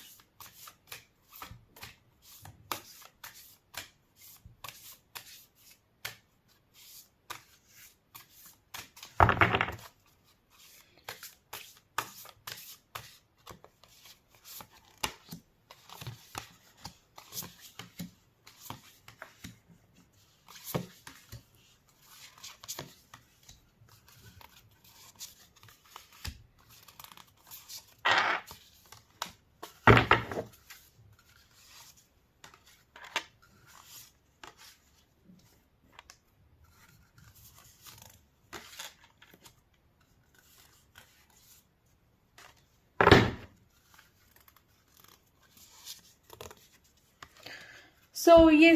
सो ये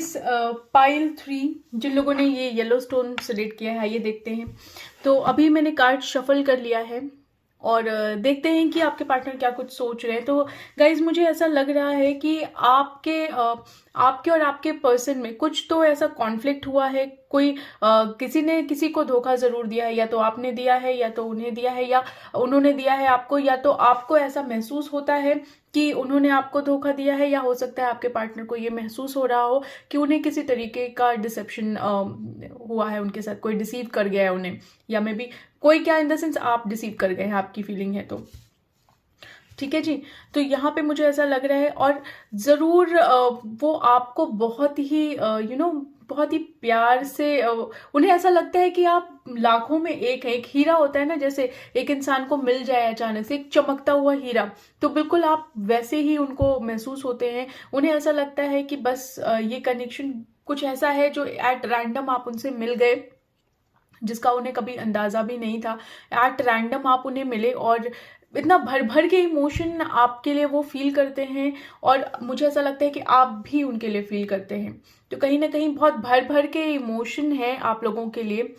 पाइल 3 जिन लोगों ने ये येलो स्टोन सेलेक्ट किया है, ये देखते हैं। तो अभी मैंने कार्ड शफल कर लिया है, और देखते हैं कि आपके पार्टनर क्या कुछ सोच रहे हैं। तो गाइज मुझे ऐसा लग रहा है कि आपके और आपके पर्सन में कुछ तो ऐसा कॉन्फ्लिक्ट हुआ है। कोई किसी ने किसी को धोखा जरूर दिया है, या तो आपने दिया है, या तो उन्हें दिया है, या उन्होंने दिया है आपको, या तो आपको ऐसा महसूस होता है कि उन्होंने आपको धोखा दिया है, या हो सकता है आपके पार्टनर को ये महसूस हो रहा हो कि उन्हें किसी तरीके का डिसेप्शन हुआ है उनके साथ, कोई डिसीव कर गया है उन्हें, या मे बी कोई क्या, इन द सेंस आप डिसीव कर गए हैं, आपकी फीलिंग है तो। ठीक है जी, तो यहाँ पे मुझे ऐसा लग रहा है, और ज़रूर वो आपको बहुत ही बहुत ही प्यार से उन्हें ऐसा लगता है कि आप लाखों में एक है। एक हीरा होता है ना, जैसे एक इंसान को मिल जाए अचानक से एक चमकता हुआ हीरा, तो बिल्कुल आप वैसे ही उनको महसूस होते हैं। उन्हें ऐसा लगता है कि बस ये कनेक्शन कुछ ऐसा है जो एट रैंडम आप उनसे मिल गए, जिसका उन्हें कभी अंदाजा भी नहीं था। एट रैंडम आप उन्हें मिले और इतना भर भर के इमोशन आपके लिए वो फील करते हैं, और मुझे ऐसा लगता है कि आप भी उनके लिए फील करते हैं। तो कहीं ना कहीं बहुत भर भर के इमोशन है आप लोगों के लिए,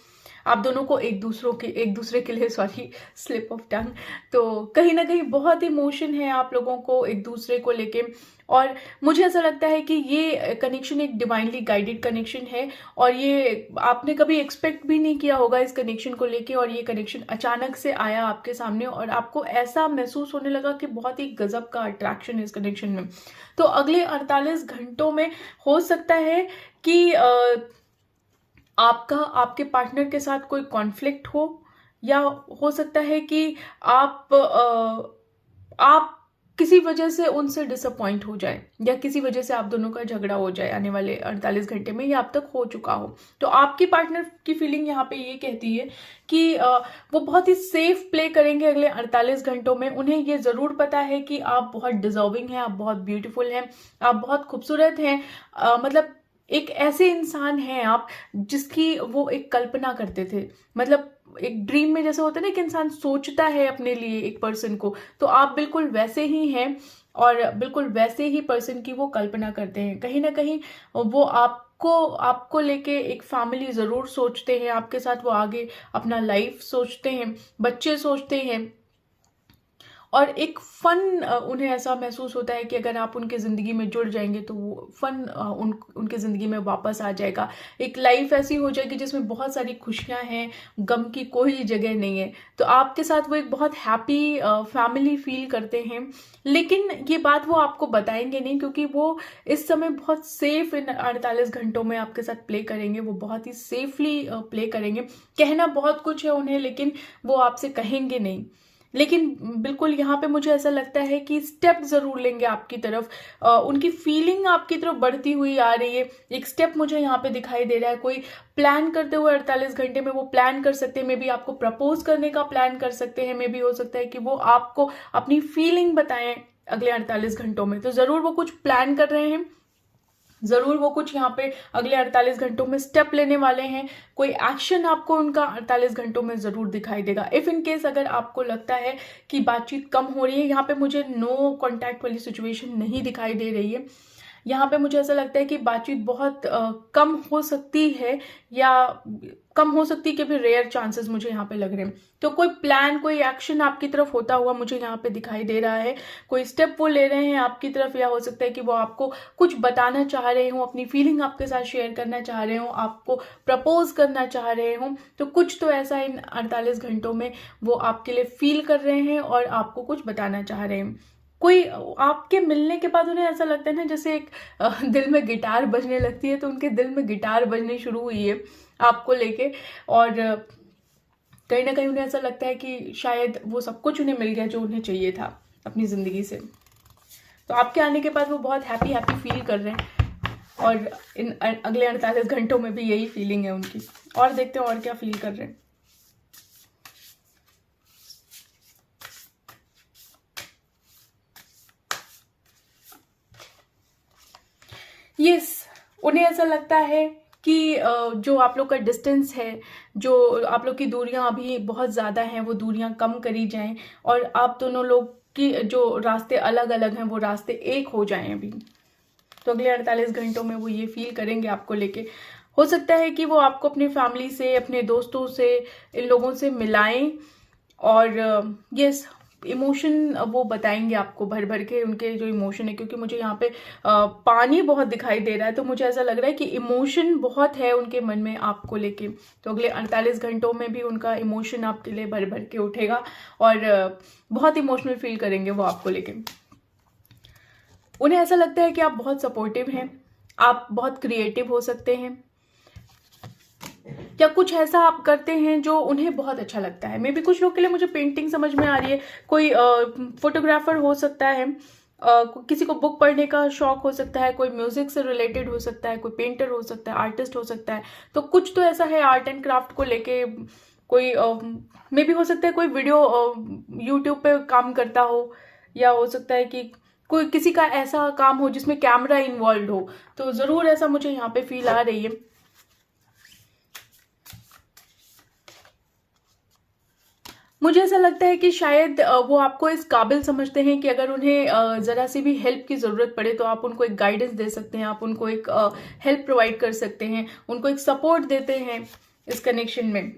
आप दोनों को एक दूसरे के लिए सॉरी स्लिप ऑफ टंग, तो कहीं ना कहीं बहुत इमोशन है आप लोगों को एक दूसरे को लेके। और मुझे ऐसा लगता है कि ये कनेक्शन एक डिवाइनली गाइडेड कनेक्शन है, और ये आपने कभी एक्सपेक्ट भी नहीं किया होगा इस कनेक्शन को लेके, और ये कनेक्शन अचानक से आया आपके सामने और आपको ऐसा महसूस होने लगा कि बहुत ही गजब का अट्रैक्शन है इस कनेक्शन में। तो अगले 48 घंटों में हो सकता है कि आपका आपके पार्टनर के साथ कोई कॉन्फ्लिक्ट हो, या हो सकता है कि आप किसी वजह से उनसे डिसअपॉइंट हो जाए, या किसी वजह से आप दोनों का झगड़ा हो जाए आने वाले 48 घंटे में, या अब तक हो चुका हो। तो आपकी पार्टनर की फीलिंग यहाँ पे ये कहती है कि वो बहुत ही सेफ प्ले करेंगे अगले 48 घंटों में। उन्हें ये जरूर पता है कि आप बहुत डिजर्विंग हैं, आप बहुत ब्यूटीफुल हैं, आप बहुत खूबसूरत हैं, मतलब एक ऐसे इंसान हैं आप जिसकी वो एक कल्पना करते थे। मतलब एक ड्रीम में जैसे होता है ना कि इंसान सोचता है अपने लिए एक पर्सन को, तो आप बिल्कुल वैसे ही हैं, और बिल्कुल वैसे ही पर्सन की वो कल्पना करते हैं। कहीं ना कहीं वो आपको लेके एक फैमिली जरूर सोचते हैं, आपके साथ वो आगे अपना लाइफ सोचते हैं, बच्चे सोचते हैं, और एक फन उन्हें ऐसा महसूस होता है कि अगर आप उनके ज़िंदगी में जुड़ जाएंगे तो वो फन उनके ज़िंदगी में वापस आ जाएगा। एक लाइफ ऐसी हो जाएगी जिसमें बहुत सारी खुशियां हैं, गम की कोई जगह नहीं है। तो आपके साथ वो एक बहुत हैप्पी फैमिली फील करते हैं। लेकिन ये बात वो आपको बताएंगे नहीं, क्योंकि वो इस समय बहुत सेफ इन 48 घंटों में आपके साथ प्ले करेंगे। वो बहुत ही सेफली प्ले करेंगे। कहना बहुत कुछ है उन्हें, लेकिन वो आपसे कहेंगे नहीं। लेकिन बिल्कुल यहाँ पे मुझे ऐसा लगता है कि स्टेप जरूर लेंगे आपकी तरफ, उनकी फीलिंग आपकी तरफ बढ़ती हुई आ रही है। एक स्टेप मुझे यहाँ पे दिखाई दे रहा है, कोई प्लान करते हुए 48 घंटे में वो प्लान कर सकते हैं। मे बी आपको प्रपोज करने का प्लान कर सकते हैं, मे बी हो सकता है कि वो आपको अपनी फीलिंग बताएं अगले 48 घंटों में। तो जरूर वो कुछ प्लान कर रहे हैं, जरूर वो कुछ यहाँ पे अगले 48 घंटों में स्टेप लेने वाले हैं। कोई एक्शन आपको उनका 48 घंटों में जरूर दिखाई देगा। इफ इन केस अगर आपको लगता है कि बातचीत कम हो रही है, यहाँ पे मुझे नो कॉन्टैक्ट वाली सिचुएशन नहीं दिखाई दे रही है। यहाँ पे मुझे ऐसा लगता है कि बातचीत बहुत कम हो सकती है, या कम हो सकती है कि फिर रेयर चांसेस मुझे यहाँ पे लग रहे हैं। तो कोई प्लान, कोई एक्शन आपकी तरफ होता हुआ मुझे यहाँ पे दिखाई दे रहा है। कोई स्टेप वो ले रहे हैं आपकी तरफ, या हो सकता है कि वो आपको कुछ बताना चाह रहे हो, अपनी फीलिंग आपके साथ शेयर करना चाह रहे हो, आपको प्रपोज करना चाह रहे हो। तो कुछ तो ऐसा इन 48 घंटों में वो आपके लिए फील कर रहे हैं और आपको कुछ बताना चाह रहे हैं। कोई आपके मिलने के बाद उन्हें ऐसा लगता है ना, जैसे एक दिल में गिटार बजने लगती है, तो उनके दिल में गिटार बजनी शुरू हुई है आपको लेके। और कहीं ना कहीं उन्हें ऐसा लगता है कि शायद वो सब कुछ उन्हें मिल गया जो उन्हें चाहिए था अपनी ज़िंदगी से। तो आपके आने के बाद वो बहुत हैप्पी फील कर रहे हैं, और इन अगले 48 घंटों में भी यही फीलिंग है उनकी। और देखते हैं और क्या फील कर रहे हैं। यस, उन्हें ऐसा लगता है कि जो आप लोग का डिस्टेंस है, जो आप लोग की दूरियां अभी बहुत ज़्यादा हैं, वो दूरियां कम करी जाएं, और आप दोनों लोग की जो रास्ते अलग अलग हैं वो रास्ते एक हो जाएं अभी। तो अगले 48 घंटों में वो ये फील करेंगे आपको लेके। हो सकता है कि वो आपको अपनी फैमिली से, अपने दोस्तों से, इन लोगों से मिलाएं, और यस, इमोशन वो बताएंगे आपको भर भर के उनके जो इमोशन है। क्योंकि मुझे यहाँ पे पानी बहुत दिखाई दे रहा है, तो मुझे ऐसा लग रहा है कि इमोशन बहुत है उनके मन में आपको लेके। तो अगले 48 घंटों में भी उनका इमोशन आपके लिए भर भर के उठेगा, और बहुत इमोशनल फील करेंगे वो आपको लेके। उन्हें ऐसा लगता है कि आप बहुत सपोर्टिव हैं, आप बहुत क्रिएटिव हो सकते हैं, या कुछ ऐसा आप करते हैं जो उन्हें बहुत अच्छा लगता है। मे बी कुछ लोग के लिए मुझे पेंटिंग समझ में आ रही है, कोई फोटोग्राफर हो सकता है, किसी को बुक पढ़ने का शौक हो सकता है, कोई म्यूजिक से रिलेटेड हो सकता है, कोई पेंटर हो सकता है, आर्टिस्ट हो सकता है। तो कुछ तो ऐसा है आर्ट एंड क्राफ्ट को लेके, कोई मे भी हो सकता है कोई वीडियो यूट्यूब पे काम करता हो, या हो सकता है कि कोई किसी का ऐसा काम हो जिसमें कैमरा इन्वॉल्व हो। तो ज़रूर ऐसा मुझे यहाँ पे फील आ रही है। मुझे ऐसा लगता है कि शायद वो आपको इस काबिल समझते हैं कि अगर उन्हें ज़रा सी भी हेल्प की ज़रूरत पड़े तो आप उनको एक गाइडेंस दे सकते हैं, आप उनको एक हेल्प प्रोवाइड कर सकते हैं, उनको एक सपोर्ट देते हैं इस कनेक्शन में।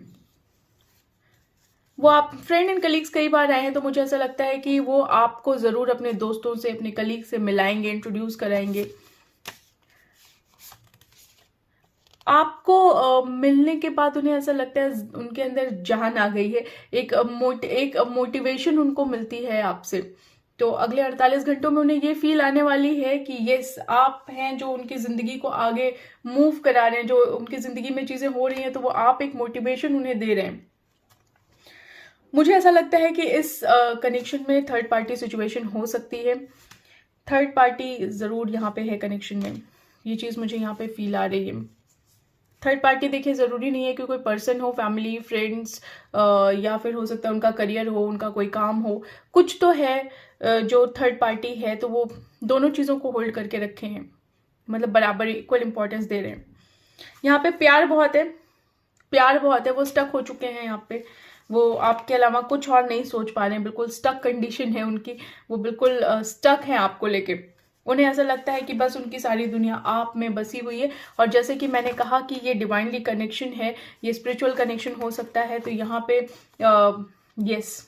वो आप फ्रेंड एंड कलीग्स कई बार आए हैं, तो मुझे ऐसा लगता है कि वो आपको ज़रूर अपने दोस्तों से, अपने कलीग से मिलाएंगे, इंट्रोड्यूस कराएंगे। आपको मिलने के बाद उन्हें ऐसा लगता है उनके अंदर जान आ गई है, एक मोटिवेशन उनको मिलती है आपसे। तो अगले 48 घंटों में उन्हें ये फील आने वाली है कि यस, आप हैं जो उनकी ज़िंदगी को आगे मूव करा रहे हैं, जो उनकी ज़िंदगी में चीज़ें हो रही हैं तो वो आप एक मोटिवेशन उन्हें दे रहे हैं। मुझे ऐसा लगता है कि इस कनेक्शन में थर्ड पार्टी सिचुएशन हो सकती है। थर्ड पार्टी ज़रूर यहाँ पे है कनेक्शन में, ये चीज़ मुझे यहाँ पे फील आ रही है। थर्ड पार्टी देखिए ज़रूरी नहीं है कि कोई पर्सन हो, फैमिली, फ्रेंड्स, या फिर हो सकता है उनका करियर हो, उनका कोई काम हो, कुछ तो है जो थर्ड पार्टी है, तो वो दोनों चीज़ों को होल्ड करके रखे हैं, मतलब बराबर इक्वल इंपॉर्टेंस दे रहे हैं। यहाँ पे प्यार बहुत है, प्यार बहुत है, वो स्टक हो चुके हैं यहाँ पे, वो आपके अलावा कुछ और नहीं सोच पा रहे हैं, बिल्कुल स्टक कंडीशन है उनकी, वो बिल्कुल स्टक है आपको लेके। उन्हें ऐसा लगता है कि बस उनकी सारी दुनिया आप में बसी हुई है। और जैसे कि मैंने कहा कि ये डिवाइनली कनेक्शन है, ये स्पिरिचुअल कनेक्शन हो सकता है, तो यहाँ पे यस,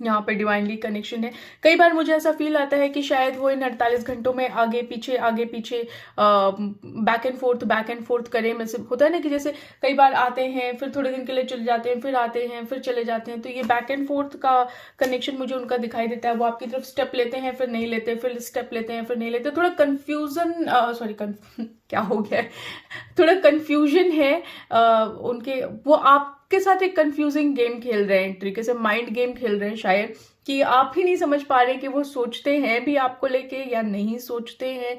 यहाँ पे डिवाइनली कनेक्शन है। कई बार मुझे ऐसा फील आता है कि शायद वो इन 48 घंटों में आगे पीछे बैक एंड फोर्थ करें। में से होता है ना कि जैसे कई बार आते हैं, फिर थोड़े दिन के लिए चले जाते हैं, फिर आते हैं, फिर चले जाते हैं, तो ये बैक एंड फोर्थ का कनेक्शन मुझे उनका दिखाई देता है। वो आपकी तरफ स्टेप लेते हैं, फिर नहीं लेते, फिर स्टेप लेते हैं, फिर नहीं लेते। थोड़ा कन्फ्यूजन, क्या हो गया है, थोड़ा कन्फ्यूजन है उनके, वो आपके साथ एक कंफ्यूजिंग गेम खेल रहे हैं, एक तरीके से माइंड गेम खेल रहे हैं शायद, कि आप ही नहीं समझ पा रहे कि वो सोचते हैं भी आपको लेके या नहीं सोचते हैं।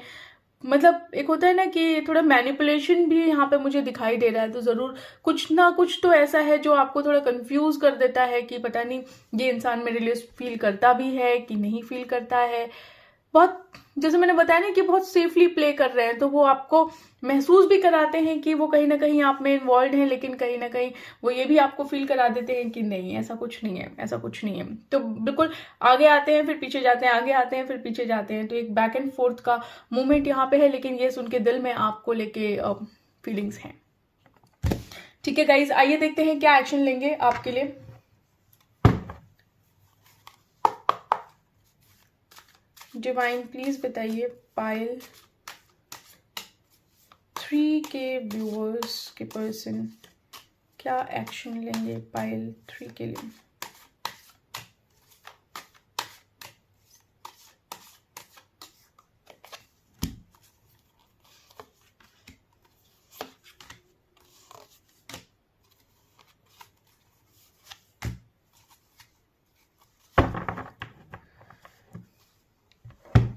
मतलब एक होता है ना कि थोड़ा मैनिपुलेशन भी यहाँ पे मुझे दिखाई दे रहा है। तो ज़रूर कुछ ना कुछ तो ऐसा है जो आपको थोड़ा कंफ्यूज कर देता है कि पता नहीं ये इंसान मेरे लिए फील करता भी है कि नहीं फील करता है। बहुत, जैसे मैंने बताया ना कि बहुत सेफली प्ले कर रहे हैं, तो वो आपको महसूस भी कराते हैं कि वो कहीं ना कहीं आप में इन्वॉल्व हैं, लेकिन कहीं ना कहीं वो ये भी आपको फील करा देते हैं कि नहीं, ऐसा कुछ नहीं है, ऐसा कुछ नहीं है। तो बिल्कुल आगे आते हैं फिर पीछे जाते हैं, आगे आते हैं फिर पीछे जाते हैं। तो एक बैक एंड फोर्थ का मूवमेंट यहाँ पे है, लेकिन ये उनके दिल में आपको लेके फीलिंग्स हैं। ठीक है गाइज, आइए देखते हैं क्या एक्शन लेंगे आपके लिए। डिवाइन प्लीज बताइए पायल 3 के व्यूअर्स के पर्सन क्या एक्शन लेंगे पायल 3 के लिए।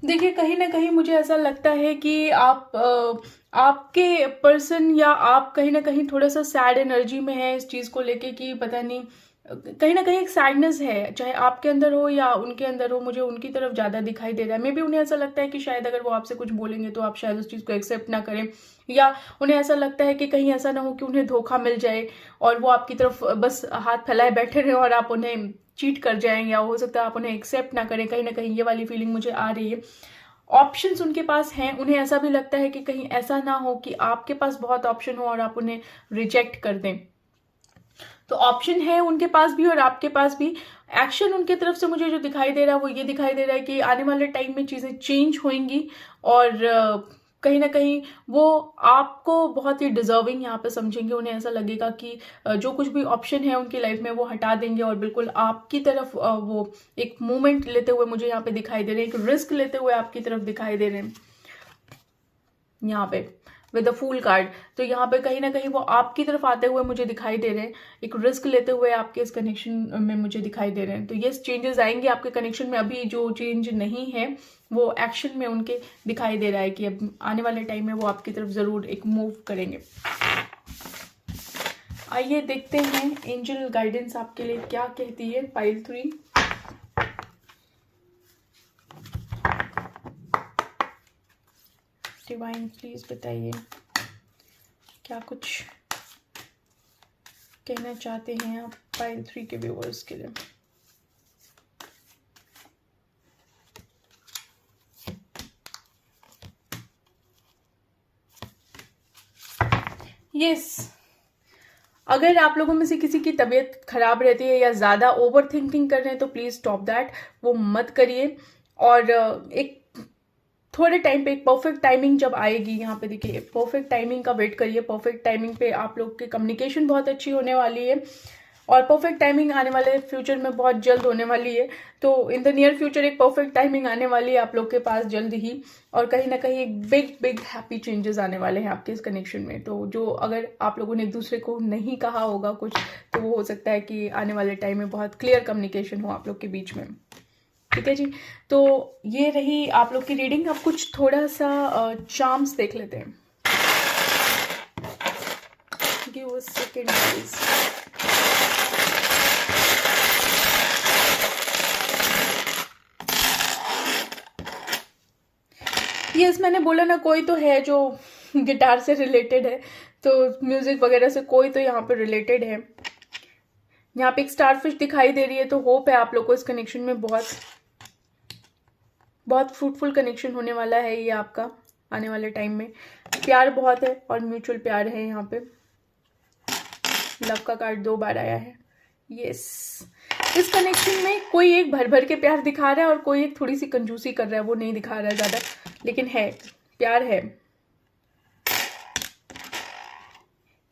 देखिए कहीं ना कहीं मुझे ऐसा लगता है कि आपके पर्सन या आप कहीं ना कहीं थोड़ा सा सैड एनर्जी में है इस चीज़ को लेके, कि पता नहीं कहीं ना कहीं एक सैडनेस है, चाहे आपके अंदर हो या उनके अंदर हो। मुझे उनकी तरफ ज़्यादा दिखाई दे रहा है। मे बी उन्हें ऐसा लगता है कि शायद अगर वो आपसे कुछ बोलेंगे तो आप शायद उस चीज़ को एक्सेप्ट ना करें, या उन्हें ऐसा लगता है कि कहीं ऐसा ना हो कि उन्हें धोखा मिल जाए और वो आपकी तरफ बस हाथ फैलाए बैठे रहे और आप उन्हें चीट कर जाएं, या हो सकता है आप उन्हें एक्सेप्ट ना करें। कहीं ना कहीं ये वाली फीलिंग मुझे आ रही है। ऑप्शंस उनके पास हैं, उन्हें ऐसा भी लगता है कि कहीं ऐसा ना हो कि आपके पास बहुत ऑप्शन हो और आप उन्हें रिजेक्ट कर दें। तो ऑप्शन है उनके पास भी और आपके पास भी। एक्शन उनके तरफ से मुझे जो दिखाई दे रहा है वो ये दिखाई दे रहा है कि आने वाले टाइम में चीज़ें चेंज होंगी, और कहीं ना कहीं वो आपको बहुत ही डिजर्विंग यहाँ पे समझेंगे। उन्हें ऐसा लगेगा कि जो कुछ भी ऑप्शन है उनकी लाइफ में वो हटा देंगे और बिल्कुल आपकी तरफ वो एक मूवमेंट लेते हुए मुझे यहाँ पे दिखाई दे रहे हैं, एक रिस्क लेते हुए आपकी तरफ दिखाई दे रहे हैं यहाँ पे। With the fool card. तो यहाँ पे कहीं ना कहीं वो आपकी तरफ आते हुए मुझे दिखाई दे रहे हैं, एक रिस्क लेते हुए आपके इस कनेक्शन में मुझे दिखाई दे रहे हैं। तो ये चेंजेस आएंगे आपके कनेक्शन में। अभी जो चेंज नहीं है वो एक्शन में उनके दिखाई दे रहा है कि अब आने वाले टाइम में वो आपकी तरफ ज़रूर एक मूव करेंगे। आइए देखते हैं एंजल गाइडेंस आपके लिए क्या कहती है पाइल 3। डिवाइन प्लीज बताइए क्या कुछ कहना चाहते हैं आप पाइल 3 के व्यूअर्स के लिए। यस, अगर आप लोगों में से किसी की तबीयत खराब रहती है या ज़्यादा ओवर थिंकिंग कर रहे हैं तो प्लीज़ स्टॉप दैट, वो मत करिए। और एक थोड़े टाइम पे एक परफेक्ट टाइमिंग जब आएगी, यहाँ पे देखिए परफेक्ट टाइमिंग का वेट करिए। परफेक्ट टाइमिंग पे आप लोग की कम्युनिकेशन बहुत अच्छी होने वाली है और परफेक्ट टाइमिंग आने वाले फ्यूचर में बहुत जल्द होने वाली है। तो इन द नियर फ्यूचर एक परफेक्ट टाइमिंग आने वाली है आप लोग के पास जल्द ही, और कहीं ना कहीं एक बिग बिग हैप्पी चेंजेस आने वाले हैं आपके इस कनेक्शन में। तो जो अगर आप लोगों ने एक दूसरे को नहीं कहा होगा कुछ, तो वो हो सकता है कि आने वाले टाइम में बहुत क्लियर कम्युनिकेशन हो आप लोग के बीच में। ठीक है जी, तो ये रही आप लोग की रीडिंग। अब कुछ थोड़ा सा चार्म्स देख लेते हैं। Give a second please. Yes, मैंने बोला ना कोई तो है जो गिटार से रिलेटेड है, तो म्यूजिक वगैरह से कोई तो यहाँ पे रिलेटेड है। यहाँ पे एक स्टारफिश दिखाई दे रही है, तो होप है आप लोग को इस कनेक्शन में बहुत फ्रूटफुल कनेक्शन होने वाला है ये आपका आने वाले टाइम में। प्यार बहुत है और म्यूचुअल प्यार है। यहाँ पे लव का कार्ड 2 बार आया है। यस, इस कनेक्शन में कोई एक भर भर के प्यार दिखा रहा है और कोई एक थोड़ी सी कंजूसी कर रहा है, वो नहीं दिखा रहा है ज़्यादा, लेकिन है, प्यार है।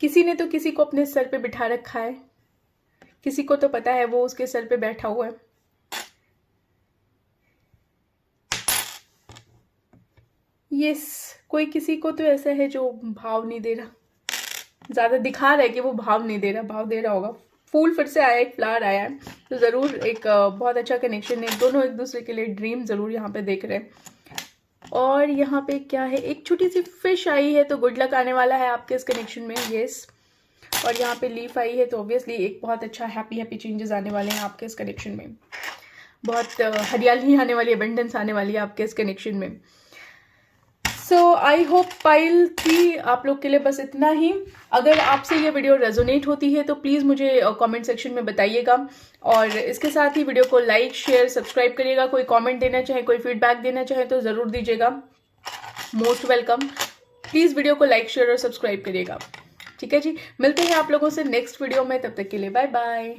किसी ने तो किसी को अपने सर पे बिठा रखा है, किसी को तो पता है वो उसके सर पे बैठा हुआ है। यस, कोई किसी को तो ऐसा है जो भाव नहीं दे रहा, ज़्यादा दिखा रहा है कि वो भाव नहीं दे रहा, भाव दे रहा होगा। फूल फिर से आया, एक फ्लावर आया है, तो ज़रूर एक बहुत अच्छा कनेक्शन है। दोनों एक दूसरे के लिए ड्रीम ज़रूर यहाँ पे देख रहे हैं। और यहाँ पे क्या है, एक छोटी सी फिश आई है, तो गुड लक आने वाला है आपके इस कनेक्शन में। यस, और यहाँ पे लीफ आई है, तो ऑब्वियसली एक बहुत अच्छा हैप्पी चेंजेस आने वाले हैं आपके इस कनेक्शन में। बहुत हरियाली आने वाली है, अबंडेंस आने वाली है आपके इस कनेक्शन में। सो आई होप पाइल 3 आप लोग के लिए बस इतना ही। अगर आपसे ये वीडियो रेजोनेट होती है तो प्लीज़ मुझे कमेंट सेक्शन में बताइएगा, और इसके साथ ही वीडियो को लाइक शेयर सब्सक्राइब करिएगा। कोई कमेंट देना चाहे, कोई फीडबैक देना चाहे तो ज़रूर दीजिएगा, मोस्ट वेलकम। प्लीज़ वीडियो को लाइक शेयर और सब्सक्राइब करिएगा। ठीक है जी, मिलते हैं आप लोगों से नेक्स्ट वीडियो में, तब तक के लिए बाय बाय।